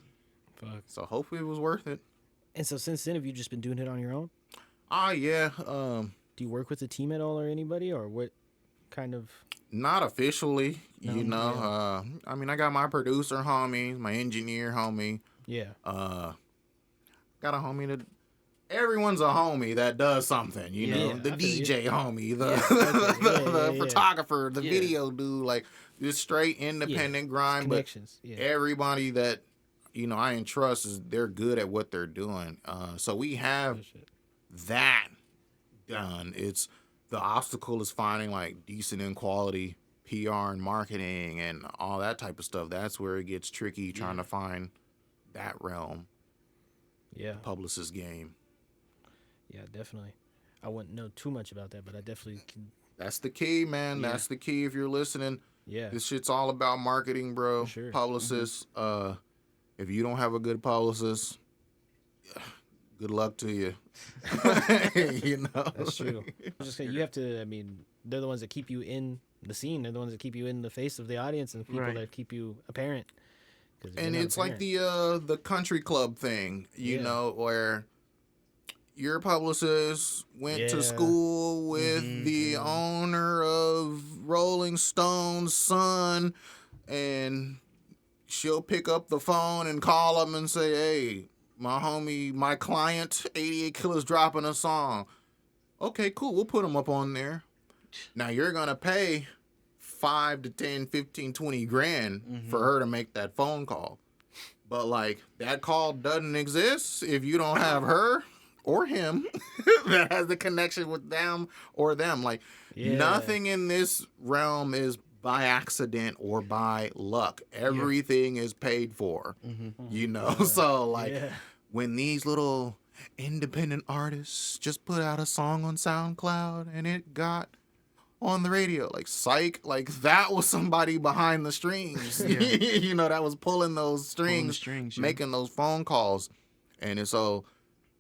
[SPEAKER 2] Fuck.
[SPEAKER 1] So hopefully it was worth it.
[SPEAKER 2] And so since then, have you just been doing it on your own?
[SPEAKER 1] Yeah.
[SPEAKER 2] Do you work with a team at all or anybody, or what kind of?
[SPEAKER 1] Not officially, you know. Yeah. I mean, I got my producer homie, my engineer homie.
[SPEAKER 2] Yeah.
[SPEAKER 1] Got a homie that everyone's a homie that does something, you know. The DJ homie, the photographer, the video dude, like just straight independent grind.
[SPEAKER 2] Connections.
[SPEAKER 1] But everybody that, you know, I entrust is they're good at what they're doing. So we have that done. It's the obstacle is finding like decent and quality PR and marketing and all that type of stuff. That's where it gets tricky trying to find that realm.
[SPEAKER 2] Yeah.
[SPEAKER 1] Publicist game.
[SPEAKER 2] Yeah, definitely. I wouldn't know too much about that, but I definitely can.
[SPEAKER 1] That's the key, man. Yeah. That's the key if you're listening.
[SPEAKER 2] Yeah.
[SPEAKER 1] This shit's all about marketing, bro.
[SPEAKER 2] For sure.
[SPEAKER 1] Publicists. If you don't have a good publicist, good luck to you. You know?
[SPEAKER 2] That's true. Just you have to, I mean, they're the ones that keep you in the scene. They're the ones that keep you in the face of the audience and the people that keep you apparent.
[SPEAKER 1] And it's like the country club thing, you know, where your publicist went to school with the owner of Rolling Stone's son, and she'll pick up the phone and call them and say, hey, my client, 88Killa's dropping a song. Okay, cool. We'll put them up on there. Now you're going to pay 5 to 10, 15, 20 grand for her to make that phone call. But like that call doesn't exist if you don't have her or him that has the connection with them or them. Like nothing in this realm is by accident or by luck. Everything is paid for, you know? So like when these little independent artists just put out a song on SoundCloud and it got on the radio, like psych, like that was somebody behind the strings, you know, that was pulling those strings, making those phone calls. And so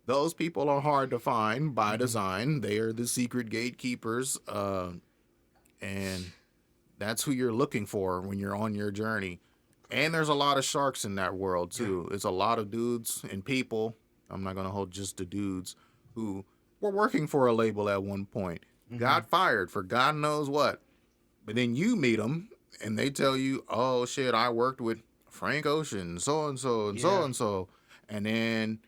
[SPEAKER 1] those people are hard to find by design. They are the secret gatekeepers, and that's who you're looking for when you're on your journey. And there's a lot of sharks in that world too. It's a lot of dudes and people, I'm not going to hold just the dudes, who were working for a label at one point, got fired for God knows what. But then you meet them and they tell you, oh shit, I worked with Frank Ocean, so-and-so and so-and-so. And then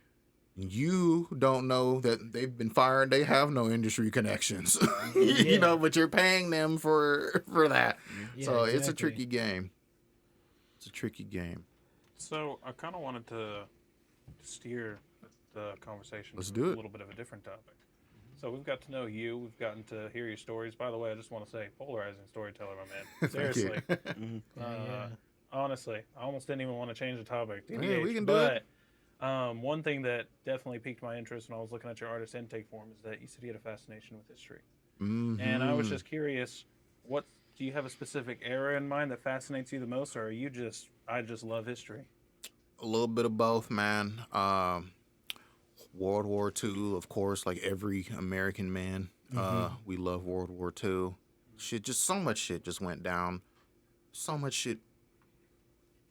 [SPEAKER 1] you don't know that they've been fired. They have no industry connections, you know, but you're paying them for that. So it's a tricky game. It's a tricky game.
[SPEAKER 3] So I kind of wanted to steer the conversation
[SPEAKER 1] Let's
[SPEAKER 3] to
[SPEAKER 1] do
[SPEAKER 3] a
[SPEAKER 1] it.
[SPEAKER 3] little bit of a different topic. So we've got to know you. We've gotten to hear your stories. By the way, I just want to say, polarizing storyteller, my man. Seriously. Honestly, I almost didn't even want to change the topic.
[SPEAKER 1] Yeah, we can do it.
[SPEAKER 3] One thing that definitely piqued my interest when I was looking at your artist intake form is that you said you had a fascination with history. And I was just curious, do you have a specific era in mind that fascinates you the most, or are you just, I just love history?
[SPEAKER 1] A little bit of both, man. World War II, of course, like every American man. We love World War II. So much shit just went down. So much shit.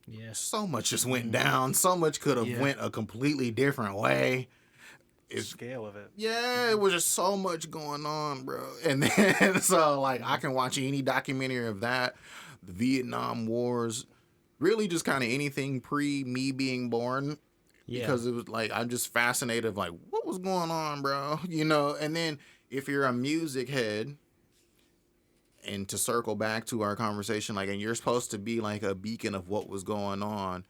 [SPEAKER 2] Yeah.
[SPEAKER 1] So much just went down. So much could have went a completely different way.
[SPEAKER 3] Scale of it.
[SPEAKER 1] Yeah, it was just so much going on, bro. And then, so, like, I can watch any documentary of that, the Vietnam Wars, really just kind of anything pre me being born. Because it was like, I'm just fascinated of like, what was going on, bro? You know, and then if you're a music head, and to circle back to our conversation, like, and you're supposed to be like a beacon of what was going on,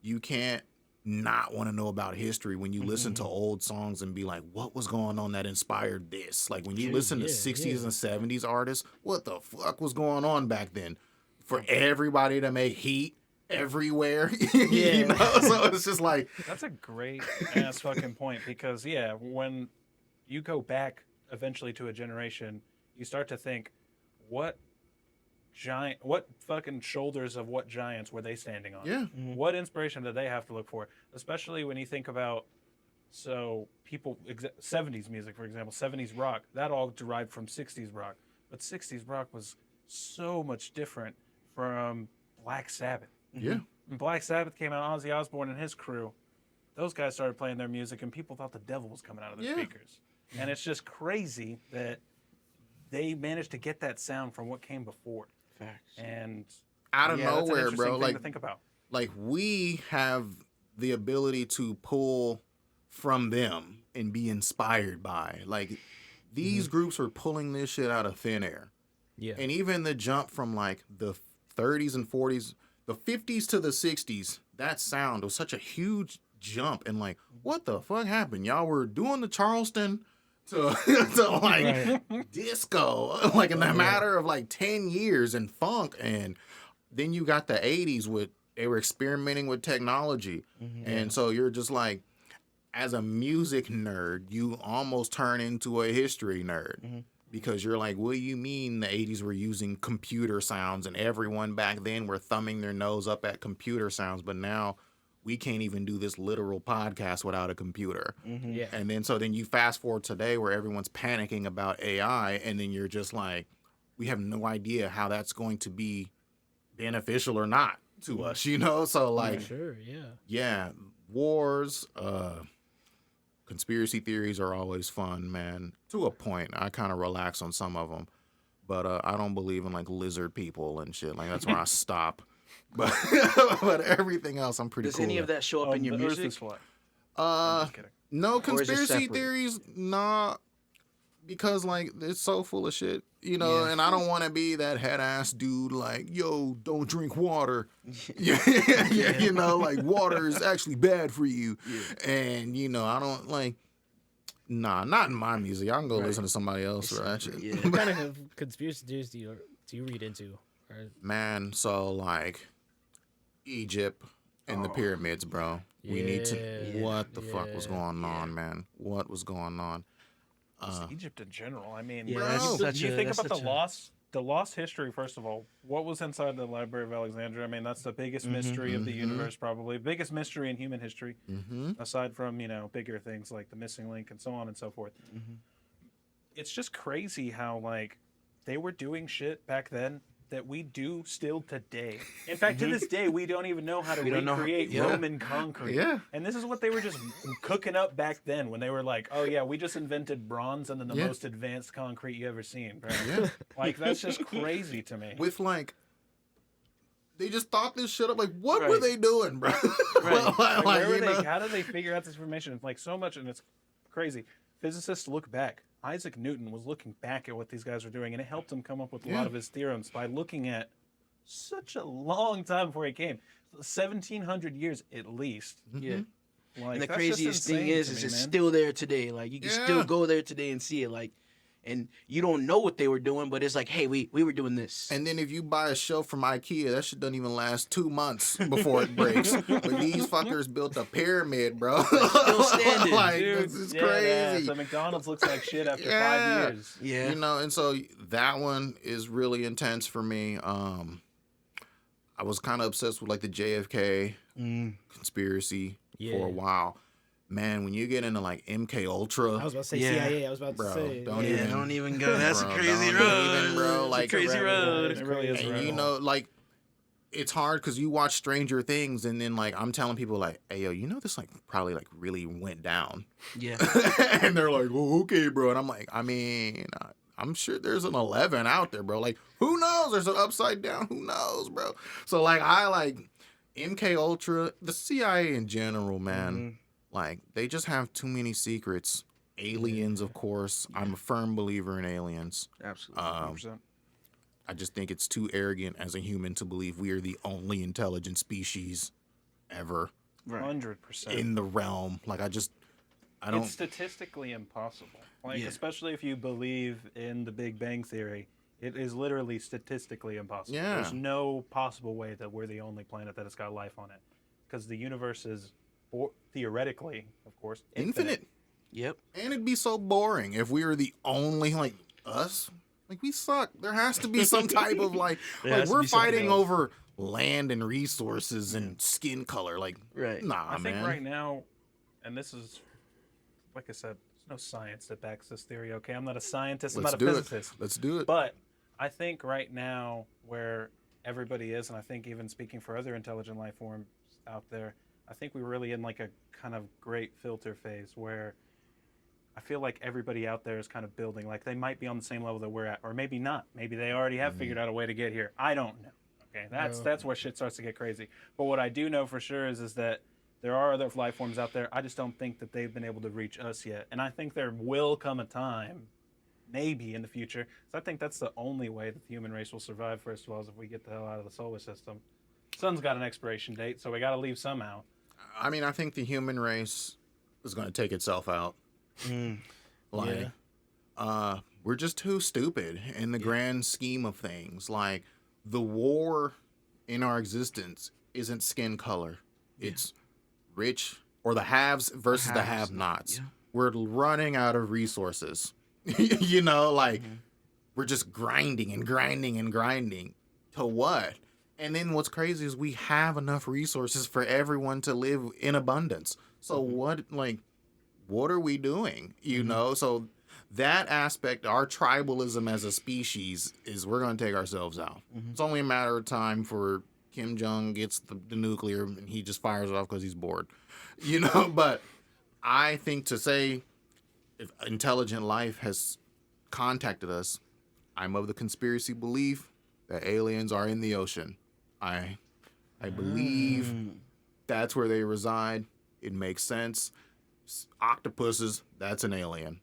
[SPEAKER 1] you can't not want to know about history when you listen to old songs and be like, what was going on that inspired this? Like when you listen to 60s and 70s artists, what the fuck was going on back then? For everybody to make heat everywhere, you know? So it's just like,
[SPEAKER 3] that's a great ass fucking point, because when you go back eventually to a generation, you start to think, what fucking shoulders of what giants were they standing on? What inspiration did they have to look for? Especially when you think about, so people 70s music, for example, 70s rock, that all derived from 60s rock, but 60s rock was so much different from Black Sabbath. When Black Sabbath came out, Ozzy Osbourne and his crew, those guys started playing their music and people thought the devil was coming out of their speakers. And it's just crazy that they managed to get that sound from what came before.
[SPEAKER 4] Facts.
[SPEAKER 3] And
[SPEAKER 1] out of nowhere, bro.
[SPEAKER 3] Thing to think about.
[SPEAKER 1] Like we have the ability to pull from them and be inspired by. Like these groups are pulling this shit out of thin air. Yeah. And even the jump from like the 30s and 40s, the 50s to the 60s, that sound was such a huge jump. And like, what the fuck happened? Y'all were doing the Charleston to like disco, like in the matter of like 10 years, and funk. And then you got the 80s they were experimenting with technology. And so you're just like, as a music nerd, you almost turn into a history nerd. Because you're like, what do you mean the 80s were using computer sounds and everyone back then were thumbing their nose up at computer sounds, but now we can't even do this literal podcast without a computer. And then you fast forward today where everyone's panicking about AI, and then you're just like, we have no idea how that's going to be beneficial or not to us, you know? So like, wars, conspiracy theories are always fun, man. To a point, I kind of relax on some of them, but I don't believe in like lizard people and shit. Like that's where I stop. but everything else I'm pretty
[SPEAKER 4] Does
[SPEAKER 1] cool
[SPEAKER 4] any
[SPEAKER 1] with.
[SPEAKER 4] of that show up in your
[SPEAKER 3] the Earth
[SPEAKER 4] music?
[SPEAKER 3] is flat. I'm just kidding.
[SPEAKER 1] No
[SPEAKER 4] Or is it
[SPEAKER 1] conspiracy
[SPEAKER 4] separate?
[SPEAKER 1] theories, nah, because like it's so full of shit,
[SPEAKER 4] Yeah.
[SPEAKER 1] and I don't want to be that head ass dude like, yo, don't drink water. Yeah, like water is actually bad for you, and I don't like. Nah, not in my music. I can go listen to somebody else for that shit.
[SPEAKER 4] Yeah.
[SPEAKER 2] What kind of conspiracy theories do you read into? Right?
[SPEAKER 1] Man, so like Egypt and the pyramids, bro. We need to.
[SPEAKER 2] Yeah,
[SPEAKER 1] What the fuck was going
[SPEAKER 4] yeah.
[SPEAKER 1] on, man? What was going on?
[SPEAKER 3] Just Egypt in general. I mean,
[SPEAKER 4] Yeah,
[SPEAKER 1] Bro.
[SPEAKER 4] that's such
[SPEAKER 3] you
[SPEAKER 4] a,
[SPEAKER 3] think
[SPEAKER 4] that's
[SPEAKER 3] about
[SPEAKER 4] such
[SPEAKER 3] the lost history. First of all, what was inside the Library of Alexandria? I mean, that's the biggest mystery of the universe, probably biggest mystery in human history, aside from bigger things like the missing link and so on and so forth. It's just crazy how like they were doing shit back then that we do still today. In fact, to this day, we don't even know how to
[SPEAKER 4] don't know how-
[SPEAKER 3] recreate
[SPEAKER 4] yeah.
[SPEAKER 3] Roman concrete.
[SPEAKER 1] Yeah.
[SPEAKER 3] And this is what they were just cooking up back then when they were like, oh yeah, we just invented bronze and then the
[SPEAKER 1] Yeah.
[SPEAKER 3] most advanced concrete you ever seen. Bro.
[SPEAKER 1] Yeah.
[SPEAKER 3] Like, that's just crazy to me.
[SPEAKER 1] With like, they just thought this shit up. Like, what were
[SPEAKER 4] Right.
[SPEAKER 1] they doing, bro?
[SPEAKER 3] Like,
[SPEAKER 1] like,
[SPEAKER 3] where were
[SPEAKER 1] you
[SPEAKER 3] they?
[SPEAKER 1] know?
[SPEAKER 3] How did they figure out this information? Like so much, and it's crazy. Physicists look back. Isaac Newton was looking back at what these guys were doing, and it helped him come up with a lot of his theorems by looking at such a long time before he came, 1,700 years at least.
[SPEAKER 4] Yeah.
[SPEAKER 3] Like,
[SPEAKER 4] And the
[SPEAKER 3] that's just
[SPEAKER 4] craziest thing
[SPEAKER 3] insane
[SPEAKER 4] is,
[SPEAKER 3] to
[SPEAKER 4] it's
[SPEAKER 3] me, man.
[SPEAKER 4] still there today. Like you can still go there today and see it. Like, and you don't know what they were doing, but it's like, hey, we were doing this.
[SPEAKER 1] And then if you buy a shelf from IKEA, that shit doesn't even last 2 months before it breaks. But these fuckers built a pyramid, bro.
[SPEAKER 4] Still standing.
[SPEAKER 1] Like,
[SPEAKER 3] Dude,
[SPEAKER 1] this is
[SPEAKER 3] yeah,
[SPEAKER 1] crazy.
[SPEAKER 3] so McDonald's looks like shit after
[SPEAKER 1] Yeah.
[SPEAKER 3] 5 years.
[SPEAKER 4] Yeah.
[SPEAKER 1] And so that one is really intense for me. I was kind of obsessed with like the JFK conspiracy for a while. Man, when you get into like MK Ultra,
[SPEAKER 2] I was about to say
[SPEAKER 4] Yeah.
[SPEAKER 2] CIA. I was about
[SPEAKER 1] Bro,
[SPEAKER 2] to say.
[SPEAKER 1] don't
[SPEAKER 4] Yeah,
[SPEAKER 1] even-
[SPEAKER 4] don't even go. That's
[SPEAKER 1] Bro,
[SPEAKER 4] a crazy
[SPEAKER 1] don't
[SPEAKER 4] road.
[SPEAKER 1] even, bro.
[SPEAKER 4] It's
[SPEAKER 1] Like,
[SPEAKER 4] a crazy road.
[SPEAKER 3] It really is. a
[SPEAKER 1] and
[SPEAKER 3] rabbit
[SPEAKER 1] you
[SPEAKER 3] hole.
[SPEAKER 1] know, like it's hard because you watch Stranger Things, and then like I'm telling people like, "Hey, yo, this like probably like really went down,"
[SPEAKER 4] Yeah.
[SPEAKER 1] and they're like, "Oh, okay, bro," and I'm like, I mean, I'm sure there's an 11 out there, bro. Like, who knows? There's an upside down. Who knows, bro? So like, I like MK Ultra, the CIA in general, man. Like, they just have too many secrets. Aliens, of course. I'm a firm believer in aliens.
[SPEAKER 4] Absolutely.
[SPEAKER 3] 100%.
[SPEAKER 1] I just think it's too arrogant as a human to believe we are the only intelligent species ever
[SPEAKER 3] 100%.
[SPEAKER 1] in the realm. Like, I don't.
[SPEAKER 3] It's statistically impossible. Like,
[SPEAKER 4] Yeah.
[SPEAKER 3] especially if you believe in the Big Bang Theory, it is literally statistically impossible.
[SPEAKER 1] Yeah.
[SPEAKER 3] There's no possible way that we're the only planet that has got life on it. Because the universe is, theoretically, of course,
[SPEAKER 1] Infinite.
[SPEAKER 4] Yep.
[SPEAKER 1] And it'd be so boring if we were the only, like, us. Like, we suck. There has to be some type of, like
[SPEAKER 4] There has to
[SPEAKER 1] we're
[SPEAKER 4] be something
[SPEAKER 1] fighting
[SPEAKER 4] else.
[SPEAKER 1] over land and resources and skin color. Like,
[SPEAKER 4] Right.
[SPEAKER 1] nah,
[SPEAKER 3] I think
[SPEAKER 1] man.
[SPEAKER 3] right now, and this is, like I said, there's no science that backs this theory, okay? I'm not a scientist,
[SPEAKER 1] Let's
[SPEAKER 3] I'm not
[SPEAKER 1] do
[SPEAKER 3] a
[SPEAKER 1] it.
[SPEAKER 3] physicist.
[SPEAKER 1] Let's do it.
[SPEAKER 3] But I think right now, where everybody is, and I think even speaking for other intelligent life forms out there, I think we're really in like a kind of great filter phase where I feel like everybody out there is kind of building. Like they might be on the same level that we're at, or maybe not. Maybe they already have figured out a way to get here. I don't know. Okay, that's where shit starts to get crazy. But what I do know for sure is that there are other life forms out there. I just don't think that they've been able to reach us yet. And I think there will come a time, maybe in the future. So I think that's the only way that the human race will survive. First of all, is if we get the hell out of the solar system. Sun's got an expiration date, so we got to leave somehow.
[SPEAKER 1] I mean, I think the human race is going to take itself out. Like, we're just too stupid in the grand scheme of things. Like, the war in our existence isn't skin color. It's rich or the haves versus the have-nots.
[SPEAKER 4] Yeah.
[SPEAKER 1] We're running out of resources. Like, we're just grinding and grinding and grinding. To what? And then what's crazy is we have enough resources for everyone to live in abundance. So what are we doing? So that aspect, our tribalism as a species, is we're going to take ourselves out. It's only a matter of time for Kim Jong gets the nuclear and he just fires it off because he's bored. But I think to say if intelligent life has contacted us, I'm of the conspiracy belief that aliens are in the ocean. I I believe that's where they reside. It makes sense. Octopuses, that's an alien.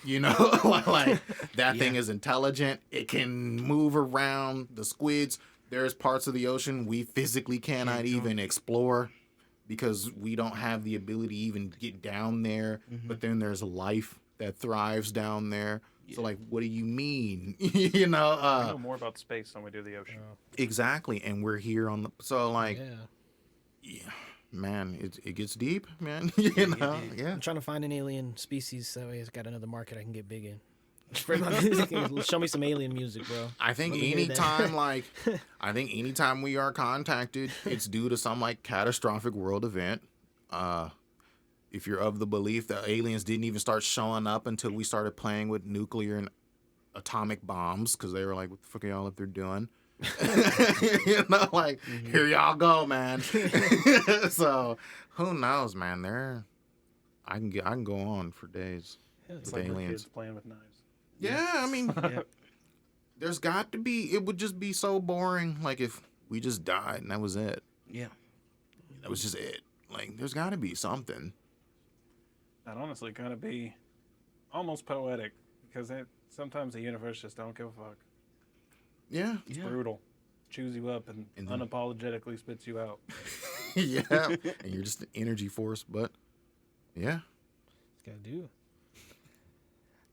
[SPEAKER 1] You know, like that thing is intelligent. It can move around. The squids, there's parts of the ocean we physically cannot even explore because we don't have the ability to even get down there. But then there's life that thrives down there. So, like, what do you mean? You know?
[SPEAKER 3] We know more about space than we do the ocean.
[SPEAKER 1] Exactly. And we're here on the... So, like... Yeah. Man, it gets deep, man. You know? Yeah.
[SPEAKER 2] I'm trying to find an alien species so it's got another market I can get big in. Spread my music and show me some alien music, bro.
[SPEAKER 1] I think anytime we are contacted, it's due to some like catastrophic world event. If you're of the belief that aliens didn't even start showing up until we started playing with nuclear and atomic bombs, because they were like, what the fuck are y'all up there doing? You know, like, here y'all go, man. So who knows, man? I can go on for days.
[SPEAKER 3] Yeah, it's like aliens kids playing with knives.
[SPEAKER 1] Yeah, I mean, there's got to be. It would just be so boring. Like if we just died and that was it.
[SPEAKER 4] Yeah,
[SPEAKER 1] that was just it. Like there's got to be something.
[SPEAKER 3] That honestly kind of be almost poetic because sometimes the universe just don't give a fuck.
[SPEAKER 1] Yeah,
[SPEAKER 3] it's brutal. Chews you up and unapologetically spits you out.
[SPEAKER 1] Yeah, and you're just an energy force. But yeah,
[SPEAKER 2] it's gotta do.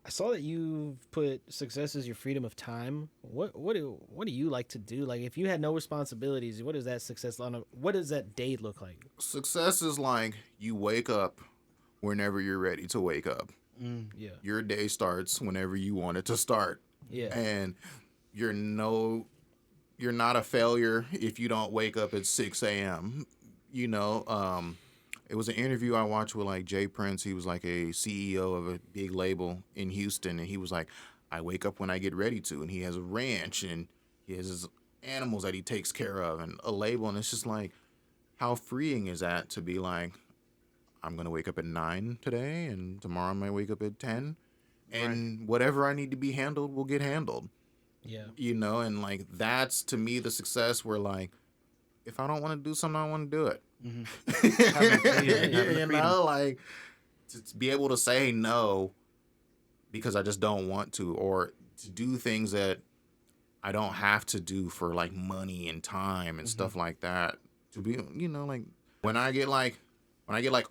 [SPEAKER 2] I saw that you've put success as your freedom of time. What do you like to do? Like if you had no responsibilities, what is that success on? What does that day look like?
[SPEAKER 1] Success is like you wake up whenever you're ready to wake up.
[SPEAKER 2] Yeah.
[SPEAKER 1] Your day starts whenever you want it to start.
[SPEAKER 2] Yeah.
[SPEAKER 1] And you're not a failure if you don't wake up at 6 a.m. You know, it was an interview I watched with like Jay Prince. He was like a CEO of a big label in Houston. And he was like, I wake up when I get ready to. And he has a ranch and he has his animals that he takes care of and a label. And it's just like, how freeing is that to be like, I'm going to wake up at 9 today and tomorrow I might wake up at 10 and whatever I need to be handled will get handled.
[SPEAKER 2] Yeah.
[SPEAKER 1] You know, and like that's to me the success where like if I don't want to do something, I don't want to do it. You know, like to be able to say no because I just don't want to, or to do things that I don't have to do for like money and time and stuff like that. To be, you know, like when I get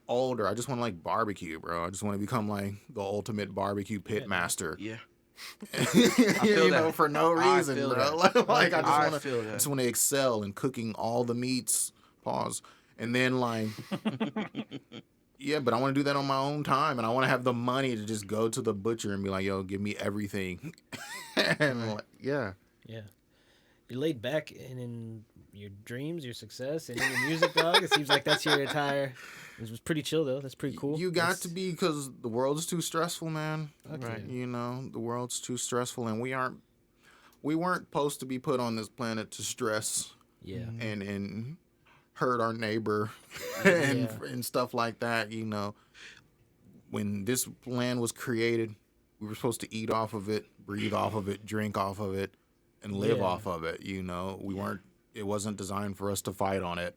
[SPEAKER 1] older, I just want to like barbecue, bro. I just want to become like the ultimate barbecue pit master.
[SPEAKER 4] Yeah.
[SPEAKER 1] You know, for no reason, bro. Like I just want to excel in cooking all the meats. Pause. And then like, yeah, but I want to do that on my own time, and I want to have the money to just go to the butcher and be like, "Yo, give me everything." And like, yeah.
[SPEAKER 2] You're laid back and in your dreams, your success, and in your music, dog. It seems like that's your entire. It was pretty chill though. That's pretty cool.
[SPEAKER 1] You got to be because the world is too stressful, man.
[SPEAKER 2] Okay. Right.
[SPEAKER 1] You know, the world's too stressful, and we weren't supposed to be put on this planet to stress.
[SPEAKER 2] Yeah.
[SPEAKER 1] And hurt our neighbor and stuff like that. You know, when this land was created, we were supposed to eat off of it, breathe off of it, drink off of it, and live off of it. You know, it wasn't designed for us to fight on it.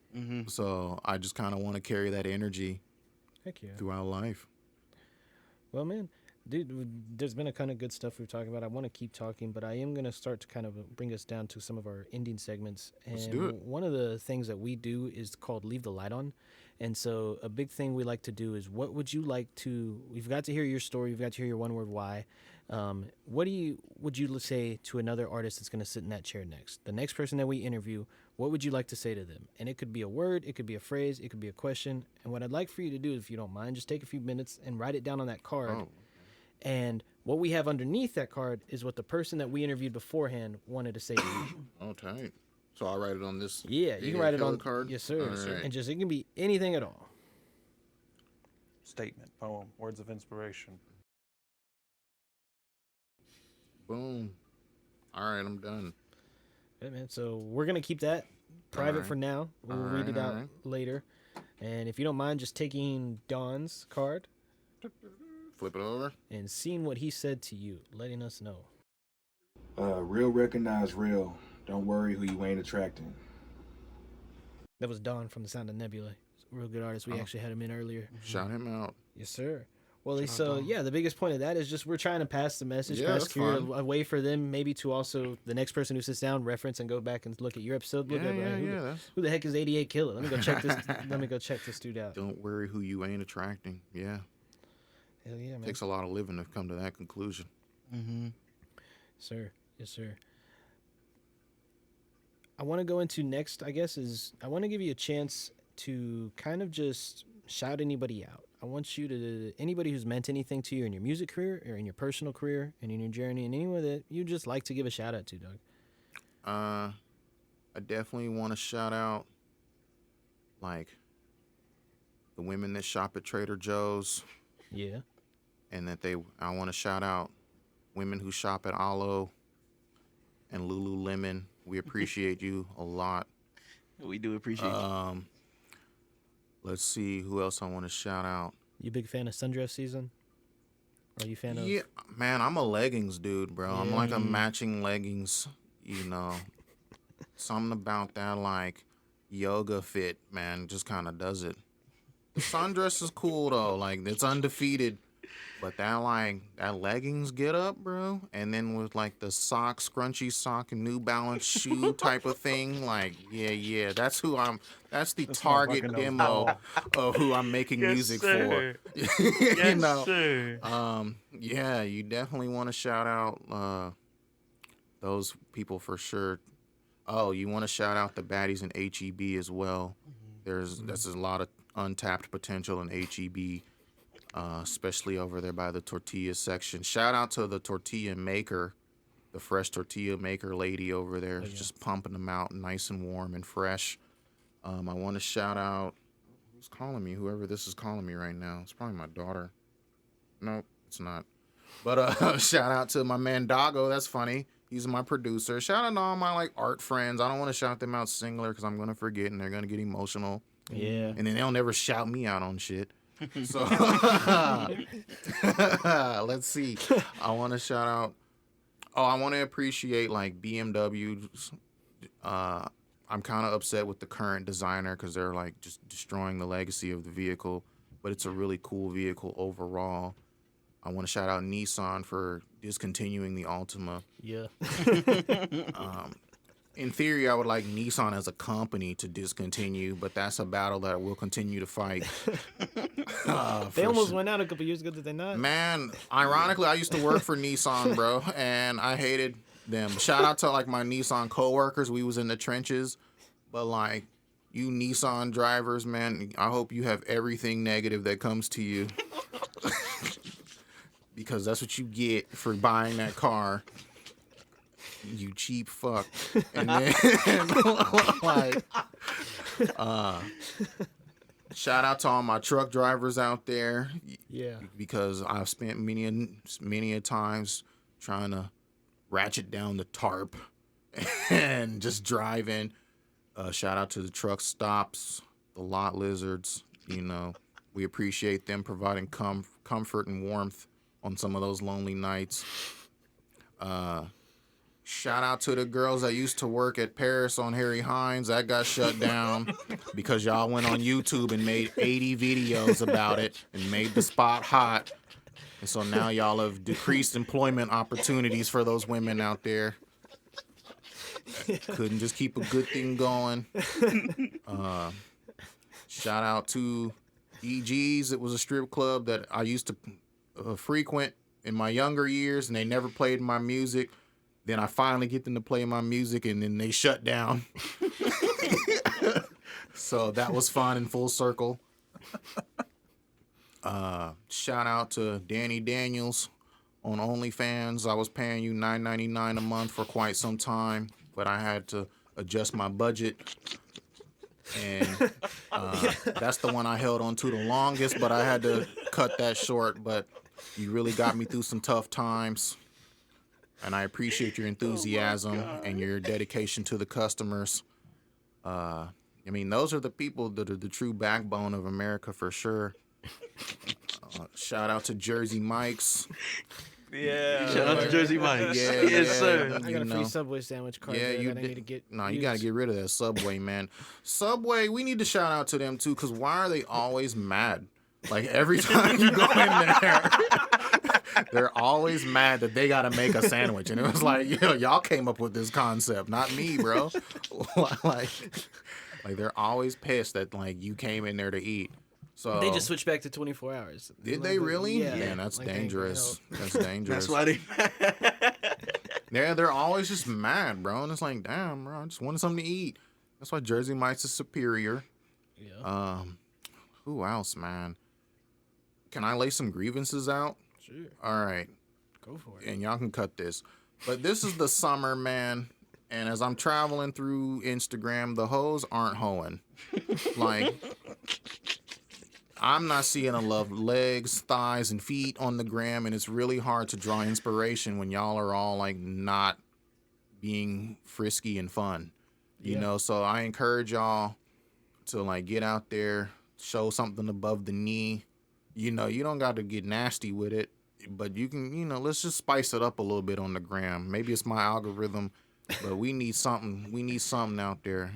[SPEAKER 1] So I just kind of want to carry that energy throughout life.
[SPEAKER 2] Well, man, dude, there's been a kind of good stuff we've talked about. I want to keep talking, but I am going to start to kind of bring us down to some of our ending segments. And
[SPEAKER 1] let's do it.
[SPEAKER 2] One of the things that we do is called Leave the Light On. And so a big thing we like to do is we've got to hear your story. We've got to hear your one word why. What would you say to another artist that's going to sit in that chair next? The next person that we interview, what would you like to say to them? And it could be a word, it could be a phrase, it could be a question. And what I'd like for you to do, if you don't mind, just take a few minutes and write it down on that card.
[SPEAKER 1] Oh.
[SPEAKER 2] And what we have underneath that card is what the person that we interviewed beforehand wanted to say to you.
[SPEAKER 1] Oh, tight. So I'll write it on this.
[SPEAKER 2] Yeah, you can write it on
[SPEAKER 1] card.
[SPEAKER 2] Yes, sir.
[SPEAKER 1] Right.
[SPEAKER 2] And it can be anything at all.
[SPEAKER 3] Statement, poem, words of inspiration.
[SPEAKER 1] Boom. All right, I'm done.
[SPEAKER 2] Yeah, man. So we're gonna keep that private for now. We'll read it out later. And if you don't mind, just taking Don's card.
[SPEAKER 1] Flip it over.
[SPEAKER 2] And seeing what he said to you, letting us know.
[SPEAKER 5] Real recognize real. Don't worry who you ain't attracting.
[SPEAKER 2] That was Don from the Sound of Nebula. Real good artist. We actually had him in earlier.
[SPEAKER 1] Shout him out.
[SPEAKER 2] Yes, sir. Well, so yeah, the biggest point of that is just we're trying to pass the message, pass a way for them maybe to also the next person who sits down reference and go back and look at your episode. Look at who the heck is 88Killa? Let me go check this. Let me go check this dude out.
[SPEAKER 1] Don't worry who you ain't attracting. Yeah.
[SPEAKER 2] Hell yeah, man.
[SPEAKER 1] Takes a lot of living to come to that conclusion.
[SPEAKER 4] Mm-hmm.
[SPEAKER 2] Sir, yes, sir. I want to go into next. I guess I want to give you a chance to kind of just shout anybody out. I want you to, anybody who's meant anything to you in your music career or in your personal career and in your journey and anyone that you just like to give a shout out to, Doug.
[SPEAKER 1] I definitely want to shout out, like, the women that shop at Trader Joe's.
[SPEAKER 2] Yeah.
[SPEAKER 1] And I want to shout out women who shop at Alo and Lululemon. We appreciate you a lot.
[SPEAKER 4] We do appreciate you.
[SPEAKER 1] Let's see who else I want to shout out.
[SPEAKER 2] You big fan of sundress season? Are you a fan of?
[SPEAKER 1] Yeah, man, I'm a leggings dude, bro. Yeah. I'm like a matching leggings, Something about that, like, yoga fit, man, just kind of does it. The sundress is cool, though. Like, it's undefeated. But that leggings get up, bro. And then with, like, the scrunchy sock and New Balance shoe type of thing. Like, yeah. That's the target demo of who I'm making music for.
[SPEAKER 3] Sir.
[SPEAKER 1] Yeah, you definitely want to shout out those people for sure. Oh, you want to shout out the baddies in HEB as well. That's a lot of untapped potential in HEB. Especially over there by the tortilla section. Shout out to the tortilla maker, the fresh tortilla maker lady over there, just pumping them out nice and warm and fresh. I want to shout out, who's calling me? Whoever this is calling me right now. It's probably my daughter. Nope, it's not. But shout out to my man Doggo. That's funny. He's my producer. Shout out to all my art friends. I don't want to shout them out singular because I'm gonna forget and they're gonna get emotional.
[SPEAKER 2] Yeah.
[SPEAKER 1] And then they'll never shout me out on shit. So let's see. I want to shout out. I want to appreciate like BMWs. I'm kind of upset with the current designer because they're like just destroying the legacy of the vehicle, but it's a really cool vehicle overall. I want to shout out Nissan for discontinuing the Altima.
[SPEAKER 2] Yeah.
[SPEAKER 1] In theory, I would like Nissan as a company to discontinue, but that's a battle that we'll continue to fight.
[SPEAKER 2] They almost went out a couple years ago, did they not?
[SPEAKER 1] Man, ironically, I used to work for Nissan, bro, and I hated them. Shout out to like my Nissan coworkers. We was in the trenches, but like you Nissan drivers, man, I hope you have everything negative that comes to you. Because that's what you get for buying that car. You cheap fuck. And then like shout out to all my truck drivers out there.
[SPEAKER 2] Yeah.
[SPEAKER 1] Because I've spent many a times trying to ratchet down the tarp and just driving. Shout out to the truck stops, the lot lizards. We appreciate them providing comfort and warmth on some of those lonely nights. Shout out to the girls that used to work at Paris on Harry Hines. That got shut down because y'all went on YouTube and made 80 videos about it and made the spot hot. And so now y'all have decreased employment opportunities for those women out there. Couldn't just keep a good thing going. Shout out to EG's. It was a strip club that I used to frequent in my younger years, and they never played my music. Then I finally get them to play my music, and then they shut down. So that was fun in full circle. Shout out to Danny Daniels on OnlyFans. I was paying you $9.99 a month for quite some time, but I had to adjust my budget. And that's the one I held on to the longest, but I had to cut that short. But you really got me through some tough times. And I appreciate your enthusiasm and your dedication to the customers. Those are the people that are the true backbone of America for sure. Shout out to Jersey Mike's.
[SPEAKER 3] Yeah.
[SPEAKER 4] Shout out to Jersey Mike's.
[SPEAKER 1] Yeah,
[SPEAKER 4] Yes,
[SPEAKER 1] yeah.
[SPEAKER 4] sir.
[SPEAKER 2] I got a free Subway sandwich card.
[SPEAKER 1] Yeah,
[SPEAKER 2] there
[SPEAKER 1] you
[SPEAKER 2] that I need to get.
[SPEAKER 1] No, you gotta get rid of that Subway, man. Subway, we need to shout out to them too, because why are they always mad? Like every time you go in there, they're always mad that they gotta make a sandwich, and it was like, y'all came up with this concept, not me, bro. like they're always pissed that like you came in there to eat. So
[SPEAKER 2] They just switched back to 24 hours.
[SPEAKER 1] did they really?
[SPEAKER 2] Yeah.
[SPEAKER 1] Man, that's
[SPEAKER 2] Like,
[SPEAKER 1] dangerous. That's dangerous.
[SPEAKER 4] That's why they.
[SPEAKER 1] Yeah, they're always just mad, bro. And it's like, damn, bro, I just wanted something to eat. That's why Jersey Mike's is superior.
[SPEAKER 2] Yeah.
[SPEAKER 1] Who else, man? Can I lay some grievances out?
[SPEAKER 2] Sure.
[SPEAKER 1] All right.
[SPEAKER 2] Go for it.
[SPEAKER 1] And y'all can cut this. But this is the summer, man. And as I'm traveling through Instagram, the hoes aren't hoeing. Like, I'm not seeing a love legs, thighs, and feet on the gram, and it's really hard to draw inspiration when y'all are all like not being frisky and fun. You know, so I encourage y'all to like get out there, show something above the knee. You know, you don't got to get nasty with it, but you can, let's just spice it up a little bit on the gram. Maybe it's my algorithm, but we need something. We need something out there.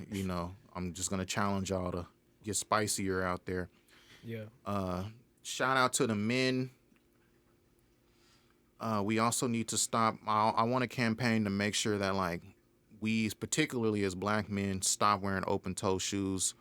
[SPEAKER 1] I'm just going to challenge y'all to get spicier out there.
[SPEAKER 2] Yeah.
[SPEAKER 1] Shout out to the men. We also need to stop. I want a campaign to make sure that like we, particularly as black men, stop wearing open toe shoes.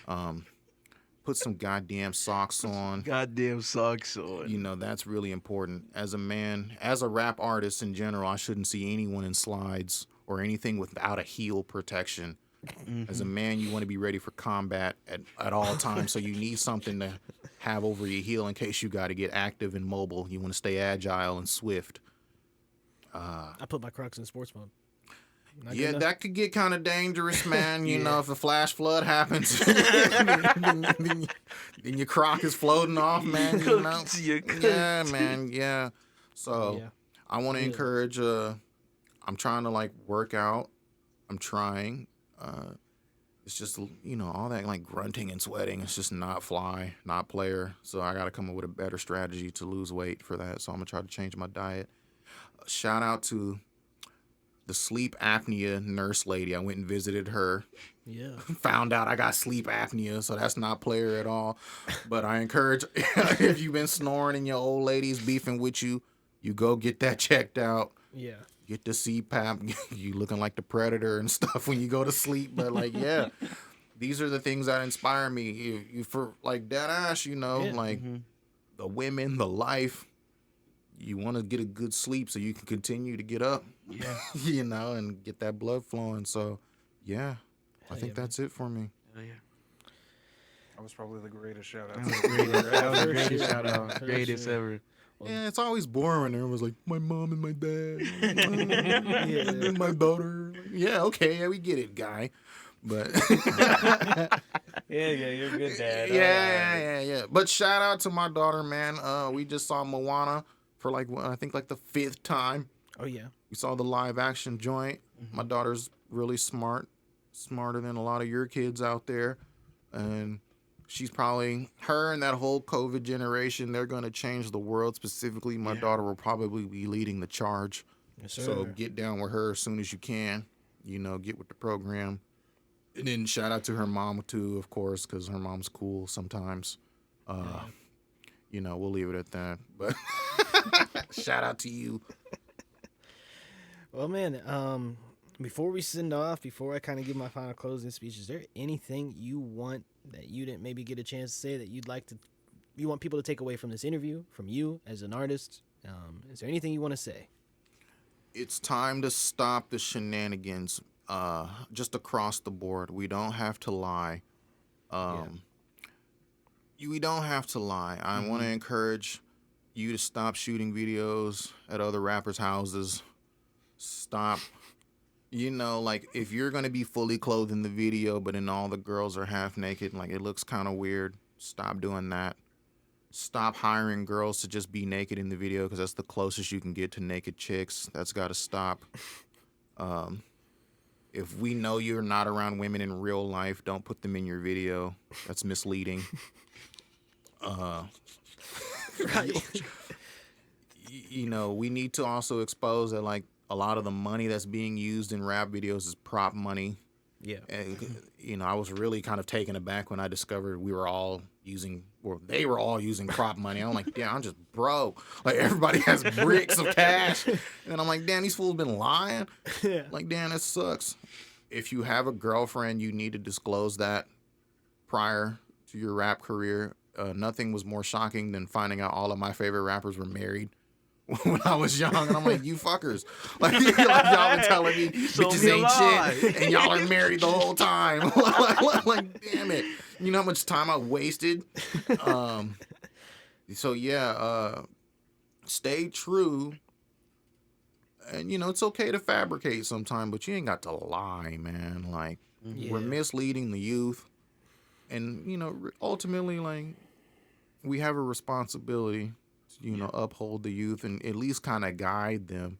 [SPEAKER 1] Put some goddamn socks on.
[SPEAKER 4] Goddamn socks on.
[SPEAKER 1] That's really important. As a man, as a rap artist in general, I shouldn't see anyone in slides or anything without a heel protection. Mm-hmm. As a man, you want to be ready for combat at all times, so you need something to have over your heel in case you got to get active and mobile. You want to stay agile and swift.
[SPEAKER 2] I put my Crocs in sports mode.
[SPEAKER 1] Yeah, that could get kind of dangerous, man. You know, if a flash flood happens, then your croc is floating off, man. Yeah, man. Yeah. So I want to encourage. I'm trying to like work out. I'm trying. It's just all that like grunting and sweating. It's just not fly, not player. So I got to come up with a better strategy to lose weight for that. So I'm gonna try to change my diet. Shout out to the sleep apnea nurse lady. I went and visited her.
[SPEAKER 2] Yeah.
[SPEAKER 1] Found out I got sleep apnea, so that's not player at all. But I encourage, if you've been snoring and your old lady's beefing with you, you go get that checked out.
[SPEAKER 2] Yeah.
[SPEAKER 1] Get the CPAP. You looking like the Predator and stuff when you go to sleep. But like, yeah, these are the things that inspire me. You for like dead ass, like the women, the life. You want to get a good sleep so you can continue to get up, and get that blood flowing. So, yeah, I think that's it for me.
[SPEAKER 4] Hell yeah.
[SPEAKER 3] That was probably the greatest shout out.
[SPEAKER 4] That was the greatest shout out. Greatest ever.
[SPEAKER 1] Yeah, it's always boring when everyone's like, my mom and my dad, and my daughter. Yeah, okay, we get it, guy. But
[SPEAKER 3] yeah, you're a good dad.
[SPEAKER 1] Yeah. But shout out to my daughter, man. We just saw Moana for I think the 5th time.
[SPEAKER 2] Oh yeah.
[SPEAKER 1] We saw the live action joint. Mm-hmm. My daughter's really smart, smarter than a lot of your kids out there, and she's probably, her and that whole COVID generation, they're going to change the world. Specifically, my daughter will probably be leading the charge.
[SPEAKER 2] Yes, sir.
[SPEAKER 1] So get down with her as soon as you can. Get with the program. And then shout out to her mom, too, of course, because her mom's cool sometimes. We'll leave it at that. But shout out to you.
[SPEAKER 2] Well, man, before we send off, before I kind of give my final closing speech, is there anything you want that you didn't maybe get a chance to say that you want people to take away from this interview, from you as an artist? Is there anything you want to say?
[SPEAKER 1] It's time to stop the shenanigans, just across the board. We don't have to lie. We don't have to lie. I want to encourage you to stop shooting videos at other rappers' houses. Stop. If you're going to be fully clothed in the video, but then all the girls are half naked, it looks kind of weird. Stop doing that. Stop hiring girls to just be naked in the video, because that's the closest you can get to naked chicks. That's got to stop. If we know you're not around women in real life, don't put them in your video. That's misleading.
[SPEAKER 2] Right.
[SPEAKER 1] you know, we need to also expose that like a lot of the money that's being used in rap videos is prop money.
[SPEAKER 2] Yeah.
[SPEAKER 1] And, you know, I was really kind of taken aback when I discovered we were all using, or they were all using prop money. I'm like, damn, I'm just broke. Like, everybody has bricks of cash. And I'm like, damn, these fools been lying.
[SPEAKER 2] Yeah.
[SPEAKER 1] Like, damn, that sucks. If you have a girlfriend, you need to disclose that prior to your rap career. Nothing was more shocking than finding out all of my favorite rappers were married when I was young. And I'm like, you fuckers. Like y'all been telling me bitches ain't shit, and y'all are married the whole time. like, damn it. You know how much time I wasted? So, yeah, stay true. And, you know, it's okay to fabricate sometime, but you ain't got to lie, man. Like, we're misleading the youth. And, you know, ultimately, like, we have a responsibility to, you know, uphold the youth and at least kind of guide them.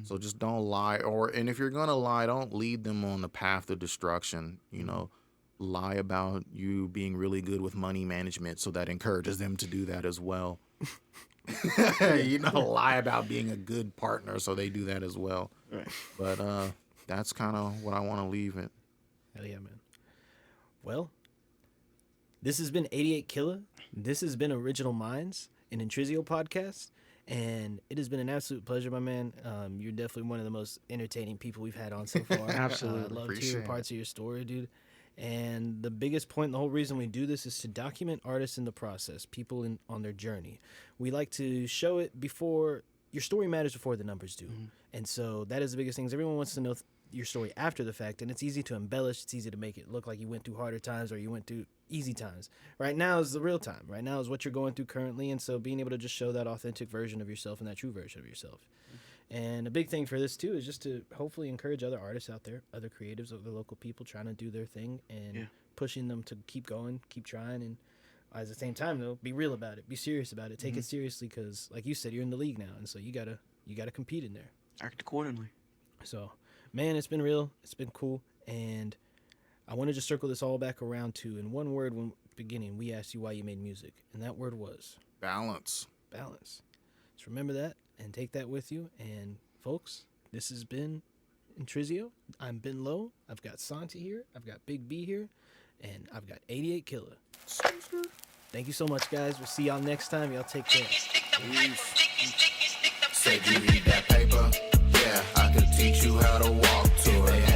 [SPEAKER 1] So just don't lie. And if you're going to lie, don't lead them on the path of destruction. You know, lie about you being really good with money management so that encourages them to do that as well. You know, lie about being a good partner so they do that as well.
[SPEAKER 4] Right.
[SPEAKER 1] But that's kind of what I want to leave it.
[SPEAKER 2] Hell yeah, man. Well, this has been 88Killa. This has been Original Minds, an Intrizio podcast. And it has been an absolute pleasure, my man. You're definitely one of the most entertaining people we've had on so far.
[SPEAKER 4] Absolutely.
[SPEAKER 2] I love hearing parts of your story, dude. And the biggest point, the whole reason we do this is to document artists in the process, people on their journey. We like to show it before, your story matters before the numbers do. And so that is the biggest thing. Everyone wants to know your story after the fact, and it's easy to embellish. It's easy to make it look like you went through harder times or you went through easy times. Right now is the real time. Right now is what you're going through currently, and so being able to just show that authentic version of yourself and that true version of yourself. And a big thing for this too is just to hopefully encourage other artists out there, other creatives, other local people trying to do their thing and pushing them to keep going, keep trying, and at the same time though, be real about it, be serious about it, take it seriously, because like you said, you're in the league now, and so you gotta compete in there.
[SPEAKER 4] Act accordingly.
[SPEAKER 2] So, man, it's been real, it's been cool, and I want to just circle this all back around to, in one word, when beginning, we asked you why you made music, and that word was
[SPEAKER 1] balance.
[SPEAKER 2] Balance. Just remember that and take that with you. And folks, this has been Intrizio. I'm Ben Lowe. I've got Santi here. I've got Big B here, and I've got 88Killa. Thank you so much, guys. We'll see y'all next time. Y'all take care.
[SPEAKER 1] Said you read that paper? Yeah, I could teach you how to walk to it.